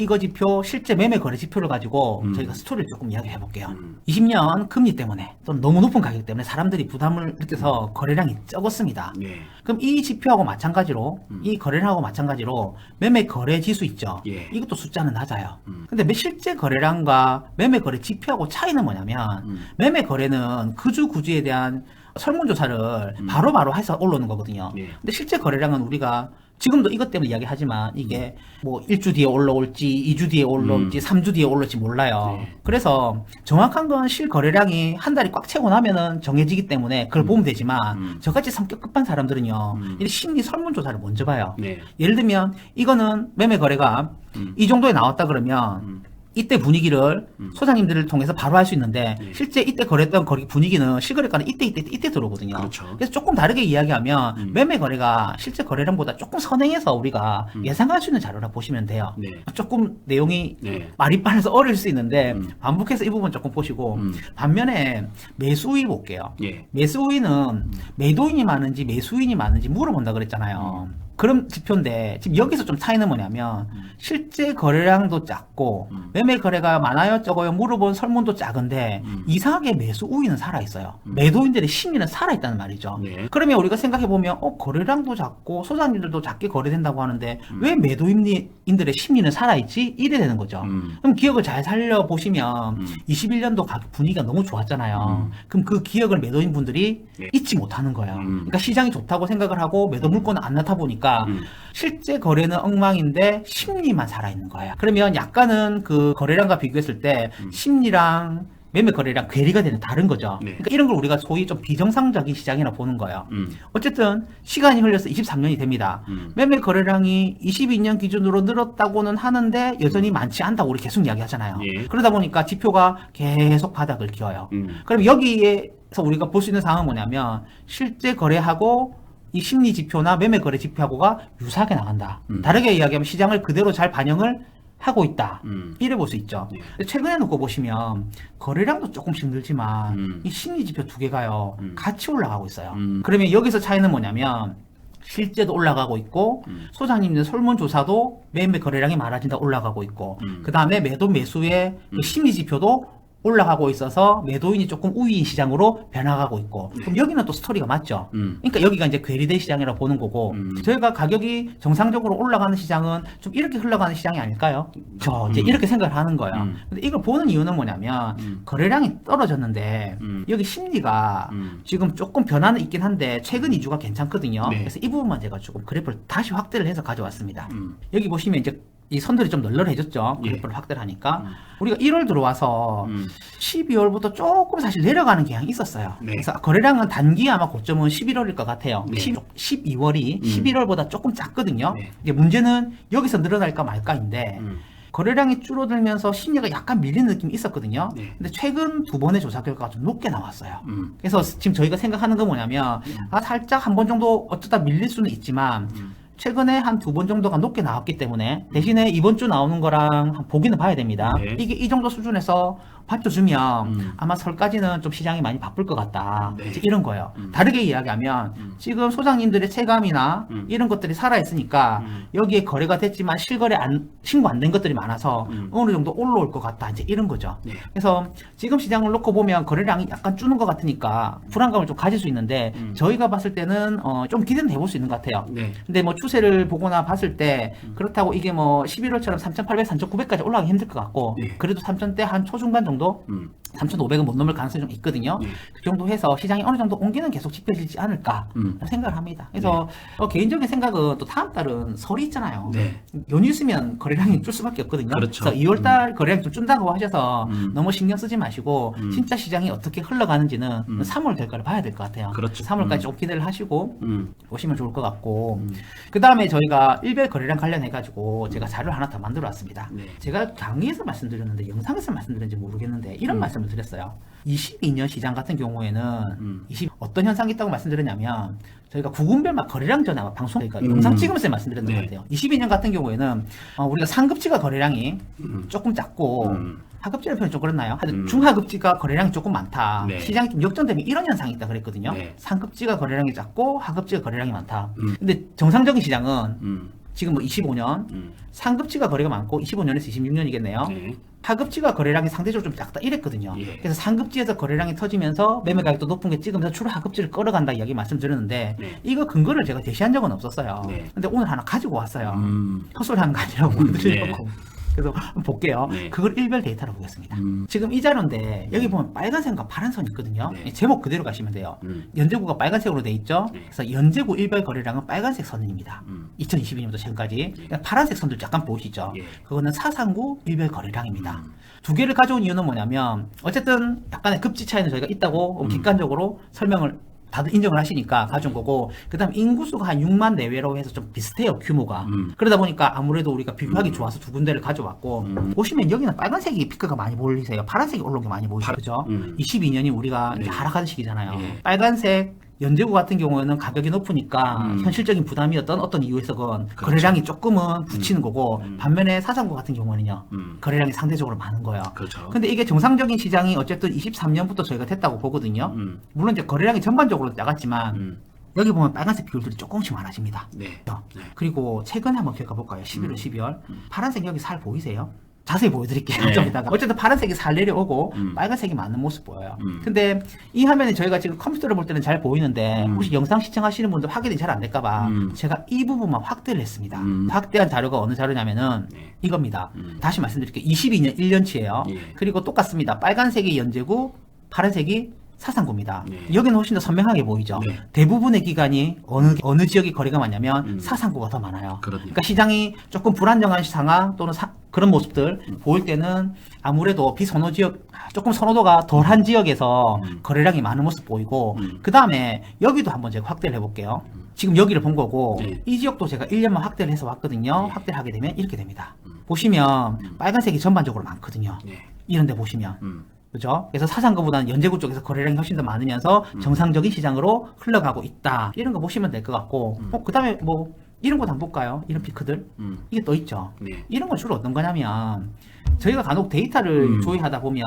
실제 매매 거래 지표를 가지고 저희가 스토리를 조금 이야기해 볼게요. 20년 금리 때문에 또는 너무 높은 가격 때문에 사람들이 부담을 느껴서 거래량이 적었습니다. 네. 그럼 이 지표하고 마찬가지로 이 거래량하고 마찬가지로 매매 거래 지수 있죠. 예. 이것도 숫자는 낮아요. 근데 실제 거래량과 매매 거래 지표하고 차이는 뭐냐면 매매 거래는 그주 구주에 대한 설문조사를 바로바로 해서 올라오는 거거든요. 예. 근데 실제 거래량은 우리가 지금도 이것 때문에 이야기하지만 이게 뭐 1주 뒤에 올라올지 2주 뒤에 올라올지 3주 뒤에 올라올지 몰라요. 네. 그래서 정확한 건 실거래량이 한 달이 꽉 채고 나면은 정해지기 때문에 그걸 보면 되지만 저같이 성격 급한 사람들은요. 이 심리 설문조사를 먼저 봐요. 네. 예를 들면 이거는 매매 거래가 이 정도에 나왔다 그러면 이때 분위기를 소장님들을 통해서 바로 할 수 있는데 실제 이때 거래했던 거래 분위기는 실거래가는 이때 들어오거든요. 그렇죠. 그래서 조금 다르게 이야기하면 매매 거래가 실제 거래량보다 조금 선행해서 우리가 예상할 수 있는 자료라 보시면 돼요. 네. 조금 내용이 네. 말이 빠르서 어려울 수 있는데 반복해서 이 부분 조금 보시고 반면에 매수 우위 볼게요. 예. 매수 우위는 매도인이 많은지 매수인이 많은지 물어본다 그랬잖아요. 그런 지표인데 지금 여기서 좀 차이는 뭐냐면 실제 거래량도 작고 매매 거래가 많아요 적어요 물어본 설문도 작은데 이상하게 매수 우위는 살아있어요. 매도인들의 심리는 살아있다는 말이죠. 네. 그러면 우리가 생각해보면 거래량도 작고 소장님들도 작게 거래된다고 하는데 왜 매도인들의 심리는 살아있지? 이래 되는 거죠. 그럼 기억을 잘 살려보시면 21년도 가격 분위기가 너무 좋았잖아요. 그럼 그 기억을 매도인분들이 네. 잊지 못하는 거예요. 그러니까 시장이 좋다고 생각을 하고 매도 물건은 안 나타 보니까 실제 거래는 엉망인데 심리만 살아있는 거예요. 그러면 약간은 그 거래량과 비교했을 때 심리랑 매매 거래량 괴리가 되는 다른 거죠. 네. 그러니까 이런 걸 우리가 소위 좀 비정상적인 시장이라 보는 거예요. 어쨌든 시간이 흘러서 23년이 됩니다. 매매 거래량이 22년 기준으로 늘었다고는 하는데 여전히 많지 않다고 우리 계속 이야기하잖아요. 예. 그러다 보니까 지표가 계속 바닥을 기어요. 그럼 여기에서 우리가 볼 수 있는 상황은 뭐냐면 실제 거래하고 이 심리 지표나 매매 거래 지표하고가 유사하게 나간다. 다르게 이야기하면 시장을 그대로 잘 반영을 하고 있다. 이래 볼 수 있죠. 네. 근데 최근에 놓고 보시면 거래량도 조금씩 늘지만 이 심리 지표 두 개가요 같이 올라가고 있어요. 그러면 여기서 차이는 뭐냐면 실제도 올라가고 있고 소장님들 설문조사도 매매 거래량이 많아진다 올라가고 있고 그 다음에 매도 매수의 그 심리지표도 올라가고 있어서 매도인이 조금 우위인 시장으로 변화가고 있고 그럼 여기는 또 스토리가 맞죠. 그러니까 여기가 이제 괴리된 시장이라고 보는 거고 저희가 가격이 정상적으로 올라가는 시장은 좀 이렇게 흘러가는 시장이 아닐까요? 저 이제 이렇게 생각을 하는 거예요. 근데 이걸 보는 이유는 뭐냐면 거래량이 떨어졌는데 여기 심리가 지금 조금 변화는 있긴 한데 최근 2주가 괜찮거든요. 네. 그래서 이 부분만 제가 조금 그래프를 다시 확대를 해서 가져왔습니다. 여기 보시면 이제 이 선들이 좀 널널해졌죠. 그래프를 확대를 하니까 우리가 1월 들어와서 12월부터 조금 사실 내려가는 경향이 있었어요. 네. 그래서 거래량은 단기 아마 고점은 11월일 것 같아요. 네. 12월이 11월보다 조금 작거든요. 네. 이제 문제는 여기서 늘어날까 말까인데 거래량이 줄어들면서 심리가 약간 밀리는 느낌이 있었거든요. 네. 근데 최근 두 번의 조사 결과가 좀 높게 나왔어요. 그래서 지금 저희가 생각하는 건 뭐냐면 살짝 한 번 정도 어쩌다 밀릴 수는 있지만 최근에 한 두 번 정도가 높게 나왔기 때문에 대신에 이번 주 나오는 거랑 보기는 봐야 됩니다. 네. 이게 이 정도 수준에서 받쳐주면 아마 설까지는 좀 시장이 많이 바쁠 것 같다. 네. 이제 이런 거예요. 다르게 이야기하면 지금 소장님들의 체감이나 이런 것들이 살아있으니까 여기에 거래가 됐지만 실거래 신고 안 된 것들이 많아서 어느 정도 올라올 것 같다. 이제 이런 거죠. 네. 그래서 지금 시장을 놓고 보면 거래량이 약간 주는 것 같으니까 불안감을 좀 가질 수 있는데 저희가 봤을 때는 좀 기대는 해볼 수 있는 것 같아요. 네. 근데 뭐 추세를 보거나 봤을 때 그렇다고 이게 뭐 11월처럼 3,800, 3,900까지 올라가기 힘들 것 같고 네. 그래도 3,000대 한 초중반 정도 3,500은 못 넘을 가능성이 좀 있거든요. 네. 그 정도 해서 시장이 어느 정도 온기는 계속 지켜지지 않을까 생각을 합니다. 그래서 개인적인 생각은 또 다음 달은 설이 있잖아요. 네. 연휴 있으면 거래량이 줄 수밖에 없거든요. 그렇죠. 그래서 2월달 거래량 좀 준다고 하셔서 너무 신경 쓰지 마시고 진짜 시장이 어떻게 흘러가는지는 3월 결과를 봐야 될 것 같아요. 그렇죠. 3월까지 좀 기대를 하시고 보시면 좋을 것 같고 그 다음에 저희가 일별 거래량 관련해가지고 제가 자료를 하나 더 만들어 왔습니다. 네. 제가 강의에서 말씀드렸는데 영상에서 말씀드렸는지 모르겠는데 이런 말씀을 드렸어요. 22년 시장 같은 경우에는 어떤 현상이 있다고 말씀드렸냐면 저희가 구군별 막 거래량 전화 방송 그러니까 영상 찍으면서 말씀드렸던 네. 것 같아요. 22년 같은 경우에는 우리가 상급지가 거래량이 조금 작고 하급지라는 표현이 좀 그렇나요? 하여튼 중하급지가 거래량이 조금 많다. 네. 시장이 좀 역전되면 이런 현상이 있다 그랬거든요. 네. 상급지가 거래량이 작고 하급지가 거래량이 많다. 근데 정상적인 시장은 지금 뭐 25년 상급지가 거래가 많고 25년에서 26년이겠네요. 네. 하급지가 거래량이 상대적으로 좀 작다 이랬거든요. 예. 그래서 상급지에서 거래량이 터지면서 매매 가격도 높은 게 찍으면서 주로 하급지를 끌어간다 이야기 말씀드렸는데 네. 이거 근거를 제가 제시한 적은 없었어요. 네. 근데 오늘 하나 가지고 왔어요. 헛소리하는 거 아니라고 보여드리려고. 그래서 한번 볼게요. 네. 그걸 일별 데이터로 보겠습니다. 지금 이 자료인데 여기 보면 빨간색과 파란선이 있거든요. 네. 제목 그대로 가시면 돼요. 연재구가 빨간색으로 돼 있죠. 네. 그래서 연재구 일별 거래량은 빨간색 선입니다. 2022년부터 지금까지 그러니까 파란색 선들 잠깐 보시죠. 예. 그거는 사상구 일별 거래량입니다. 두 개를 가져온 이유는 뭐냐면 어쨌든 약간의 급지 차이는 저희가 있다고 객관적으로 설명을 다들 인정을 하시니까 가져온 거고 그 다음 인구수가 한 6만 내외로 해서 좀 비슷해요 규모가. 그러다 보니까 아무래도 우리가 비교하기 좋아서 두 군데를 가져왔고 보시면 여기는 빨간색이 피크가 많이 보이세요. 파란색이 올라온 게 많이 보이죠. 그죠? 22년이 우리가 이제 하락하는 시기잖아요. 예. 빨간색 연재구 같은 경우에는 가격이 높으니까 현실적인 부담이었던 어떤 이유에서건 거래량이 조금은 붙이는 거고 반면에 사상구 같은 경우는요 거래량이 상대적으로 많은 거예요. 그렇죠. 근데 이게 정상적인 시장이 어쨌든 23년부터 저희가 됐다고 보거든요. 물론 이제 거래량이 전반적으로 나갔지만 여기 보면 빨간색 비율들이 조금씩 많아집니다. 네. 네. 그리고 최근에 한번 기억해 볼까요? 11월, 12월. 파란색 여기 살 보이세요? 자세히 보여드릴게요. 네. 좀 이따가. 어쨌든 파란색이 살 내려오고 빨간색이 많은 모습 보여요. 근데 이 화면에 저희가 지금 컴퓨터를 볼 때는 잘 보이는데 혹시 영상 시청하시는 분들 확인이 잘 안 될까봐 제가 이 부분만 확대를 했습니다. 확대한 자료가 어느 자료냐면은 네. 이겁니다. 다시 말씀드릴게요. 22년 1년치예요. 예. 그리고 똑같습니다. 빨간색이 연재구, 파란색이 사상구입니다. 네. 여기는 훨씬 더 선명하게 보이죠. 네. 대부분의 기간이 어느 지역이 거래가 많냐면 사상구가 더 많아요. 그러니까 시장이 조금 불안정한 상황 또는 그런 모습들 보일 때는 아무래도 비선호 지역 조금 선호도가 덜한 지역에서 거래량이 많은 모습 보이고 그 다음에 여기도 한번 제가 확대를 해볼게요. 지금 여기를 본 거고 네. 이 지역도 제가 1년만 확대를 해서 왔거든요. 네. 확대를 하게 되면 이렇게 됩니다. 보시면 빨간색이 전반적으로 많거든요. 네. 이런 데 보시면 그죠? 그래서 사상구보다는 연재구 쪽에서 거래량이 훨씬 더 많으면서 정상적인 시장으로 흘러가고 있다. 이런 거 보시면 될 것 같고, 그 다음에 뭐, 이런 거 한번 볼까요? 이런 피크들. 이게 떠 있죠. 네. 이런 건 주로 어떤 거냐면 저희가 간혹 데이터를 조회하다 보면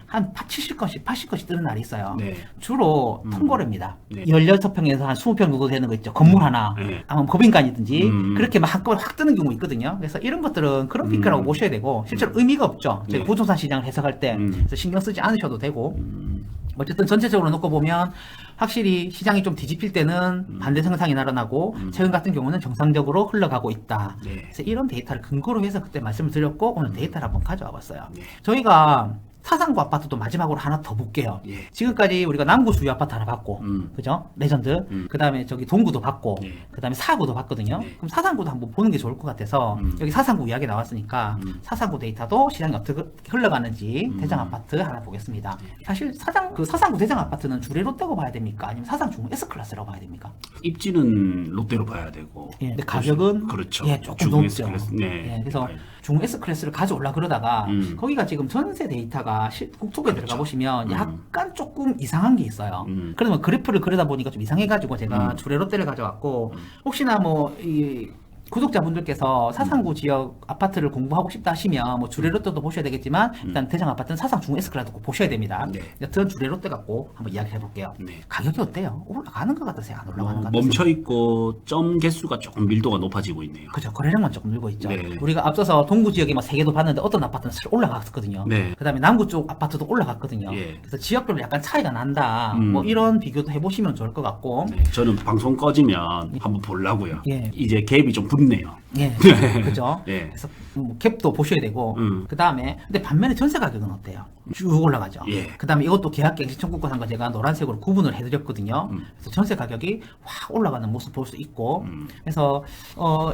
한 70건씩 80건씩 뜨는 날이 있어요. 네. 주로 통고래입니다. 네. 16평에서 한 20평 정도 되는 거 있죠. 건물 하나. 네. 아마 법인간이든지 그렇게 막 한꺼번에 확 뜨는 경우 있거든요. 그래서 이런 것들은 그런 피크라고 보셔야 되고 실제로 의미가 없죠. 저희가 네. 부동산 시장을 해석할 때 그래서 신경 쓰지 않으셔도 되고 어쨌든 전체적으로 놓고 보면 확실히 시장이 좀 뒤집힐 때는 반대 현상이 나타나고 최근 같은 경우는 정상적으로 흘러가고 있다. 네. 그래서 이런 데이터를 근거로 해서 그때 말씀을 드렸고 오늘 데이터를 한번 가져와 봤어요. 네. 저희가 사상구 아파트도 마지막으로 하나 더 볼게요. 예. 지금까지 우리가 남구 수요 아파트 하나 봤고, 그죠? 레전드. 그 다음에 저기 동구도 봤고, 예. 그 다음에 사구도 봤거든요. 네. 그럼 사상구도 한번 보는 게 좋을 것 같아서, 여기 사상구 이야기 나왔으니까, 사상구 데이터도 시장이 어떻게 흘러가는지 대장 아파트 하나 보겠습니다. 사실 사상구 대장 아파트는 주례로 떼고 봐야 됩니까? 아니면 사상중 S클래스라고 봐야 됩니까? 입지는 롯데로 봐야 되고. 예, 근데 가격은 그렇죠. 예, 조금 중국 높죠. S클래스. 네. 예, 그래서 중 S 클래스를 가져올라 그러다가 거기가 지금 전세 데이터가 국토부에 들어가 보시면 약간 조금 이상한 게 있어요. 그러면 그래프를 그리다 보니까 좀 이상해가지고 제가 주례 롯데를 가져왔고 혹시나 이 구독자분들께서 사상구 지역 아파트를 공부하고 싶다 하시면 뭐 주례롯데도 보셔야 되겠지만 일단 대장 아파트는 사상 중 S클래스도 꼭 보셔야 됩니다. 네. 여튼 주례롯데 갖고 한번 이야기 해볼게요. 네. 가격이 어때요? 올라가는 것 같으세요? 안 올라가는 것 같으세요? 멈춰 있고 점 개수가 조금 밀도가 높아지고 있네요. 그죠. 거래량만 조금 늘고 있죠. 네. 우리가 앞서서 동구 지역에 막 3개도 봤는데 어떤 아파트는 사실 올라갔었거든요. 네. 그 다음에 남구 쪽 아파트도 올라갔거든요. 예. 그래서 지역별로 약간 차이가 난다. 뭐 이런 비교도 해보시면 좋을 것 같고. 네, 저는 방송 꺼지면 한번 보려고요. 예. 이제 갭이 좀 붙네요. 예. 그죠. 예. 그래서 뭐 갭도 보셔야 되고. 그 다음에 근데 반면에 전세 가격은 어때요? 쭉 올라가죠. 예. 그 다음에 이것도 계약갱신 청구권 한 거 제가 노란색으로 구분을 해드렸거든요. 그래서 전세 가격이 확 올라가는 모습 볼 수 있고. 그래서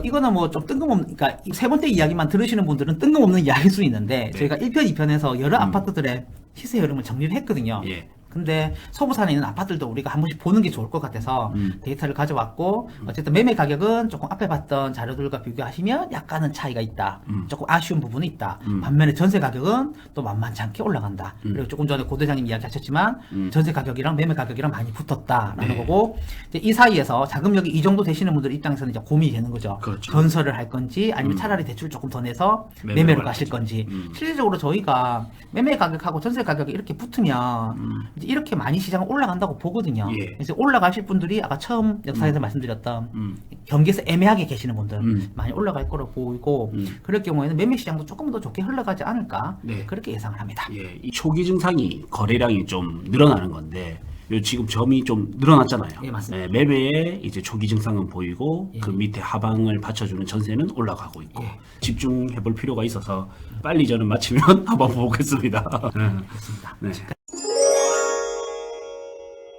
이거는 뭐 좀 뜬금없는, 그러니까 세 번째 이야기만 들으시는 분들은 뜬금없는 이야기일 수 있는데 저희가 1편, 2편에서 여러 아파트들의 시세 흐름을 정리를 했거든요. 예. 근데 소부산에 있는 아파트들도 우리가 한 번씩 보는 게 좋을 것 같아서 데이터를 가져왔고 어쨌든 매매 가격은 조금 앞에 봤던 자료들과 비교하시면 약간은 차이가 있다. 조금 아쉬운 부분이 있다. 반면에 전세 가격은 또 만만치 않게 올라간다. 그리고 조금 전에 고 대장님 이야기하셨지만 전세 가격이랑 매매 가격이랑 많이 붙었다라는 네. 거고 이제 이 사이에서 자금력이 이 정도 되시는 분들 입장에서는 이제 고민이 되는 거죠. 그렇죠. 건설을 할 건지 아니면 차라리 대출 조금 더 내서 매매로 매매로 갈 가실 건지. 건지. 실질적으로 저희가 매매 가격하고 전세 가격이 이렇게 붙으면 이제 이렇게 많이 시장은 올라간다고 보거든요. 예. 그래서 올라가실 분들이 아까 처음 역사에서 말씀드렸던 경기에서 애매하게 계시는 분들 많이 올라갈 거로 보이고 그럴 경우에는 매매 시장도 조금 더 좋게 흘러가지 않을까 네. 그렇게 예상을 합니다. 예, 이 초기 증상이 거래량이 좀 늘어나는 건데 요 지금 점이 좀 늘어났잖아요. 예, 맞습니다. 네, 매매에 이제 초기 증상은 보이고 예. 그 밑에 하방을 받쳐주는 전세는 올라가고 있고 예. 집중해볼 필요가 있어서 빨리 저는 마치면 한번 보겠습니다. 그렇습니다. 네.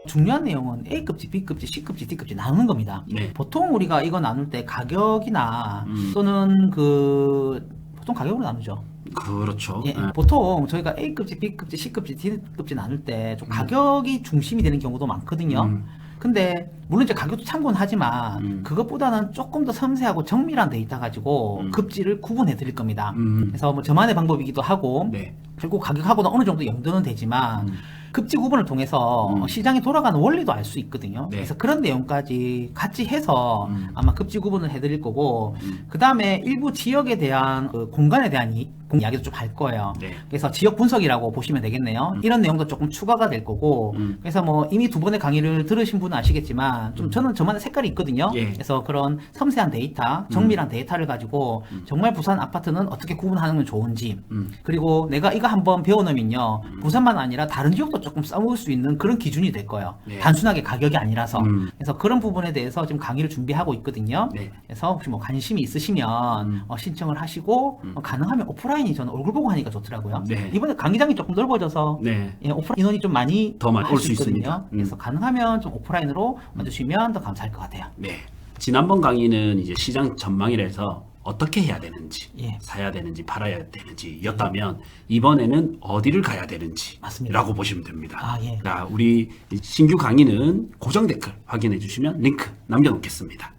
중요한 내용은 A급지, B급지, C급지, D급지 나누는 겁니다. 네. 보통 우리가 이거 나눌 때 가격이나 또는 보통 가격으로 나누죠. 그렇죠. 예, 네. 보통 저희가 A급지, B급지, C급지, D급지 나눌 때 좀 가격이 중심이 되는 경우도 많거든요. 근데 물론 이제 가격도 참고는 하지만 그것보다는 조금 더 섬세하고 정밀한 데이터 가지고 급지를 구분해 드릴 겁니다. 그래서 뭐 저만의 방법이기도 하고 네. 결국 가격하고는 어느 정도 연동은 되지만 급지 구분을 통해서 시장이 돌아가는 원리도 알 수 있거든요. 네. 그래서 그런 내용까지 같이 해서 아마 급지 구분을 해드릴 거고 그 다음에 일부 지역에 대한 그 공간에 대한 이야기도 좀 할 거예요. 네. 그래서 지역 분석이라고 보시면 되겠네요. 이런 내용도 조금 추가가 될 거고 그래서 뭐 이미 두 번의 강의를 들으신 분은 아시겠지만 좀 저는 저만의 색깔이 있거든요. 예. 그래서 그런 섬세한 데이터, 정밀한 데이터를 가지고 정말 부산 아파트는 어떻게 구분하는 건 좋은지 그리고 내가 이거 한번 배워놓으면요 부산만 아니라 다른 지역도 조금 써먹을 수 있는 그런 기준이 될 거예요. 예. 단순하게 가격이 아니라서 그래서 그런 부분에 대해서 지금 강의를 준비하고 있거든요. 네. 그래서 혹시 뭐 관심이 있으시면 신청을 하시고 가능하면 오프라인이 저는 얼굴 보고 하니까 좋더라고요. 네. 이번에 강의장이 조금 넓어져서 네. 예, 오프라인 인원이 좀 많이 더 많이 할 올 수 수 있거든요. 있습니다. 그래서 가능하면 좀 오프라인으로 와주시면 더 감사할 것 같아요. 네. 지난번 강의는 이제 시장 전망이라서 어떻게 해야 되는지, 예. 사야 되는지, 팔아야 되는지 였다면 이번에는 어디를 가야 되는지 맞습니다. 라고 보시면 됩니다. 아, 예. 자, 우리 신규 강의는 고정 댓글 확인해 주시면 링크 남겨놓겠습니다.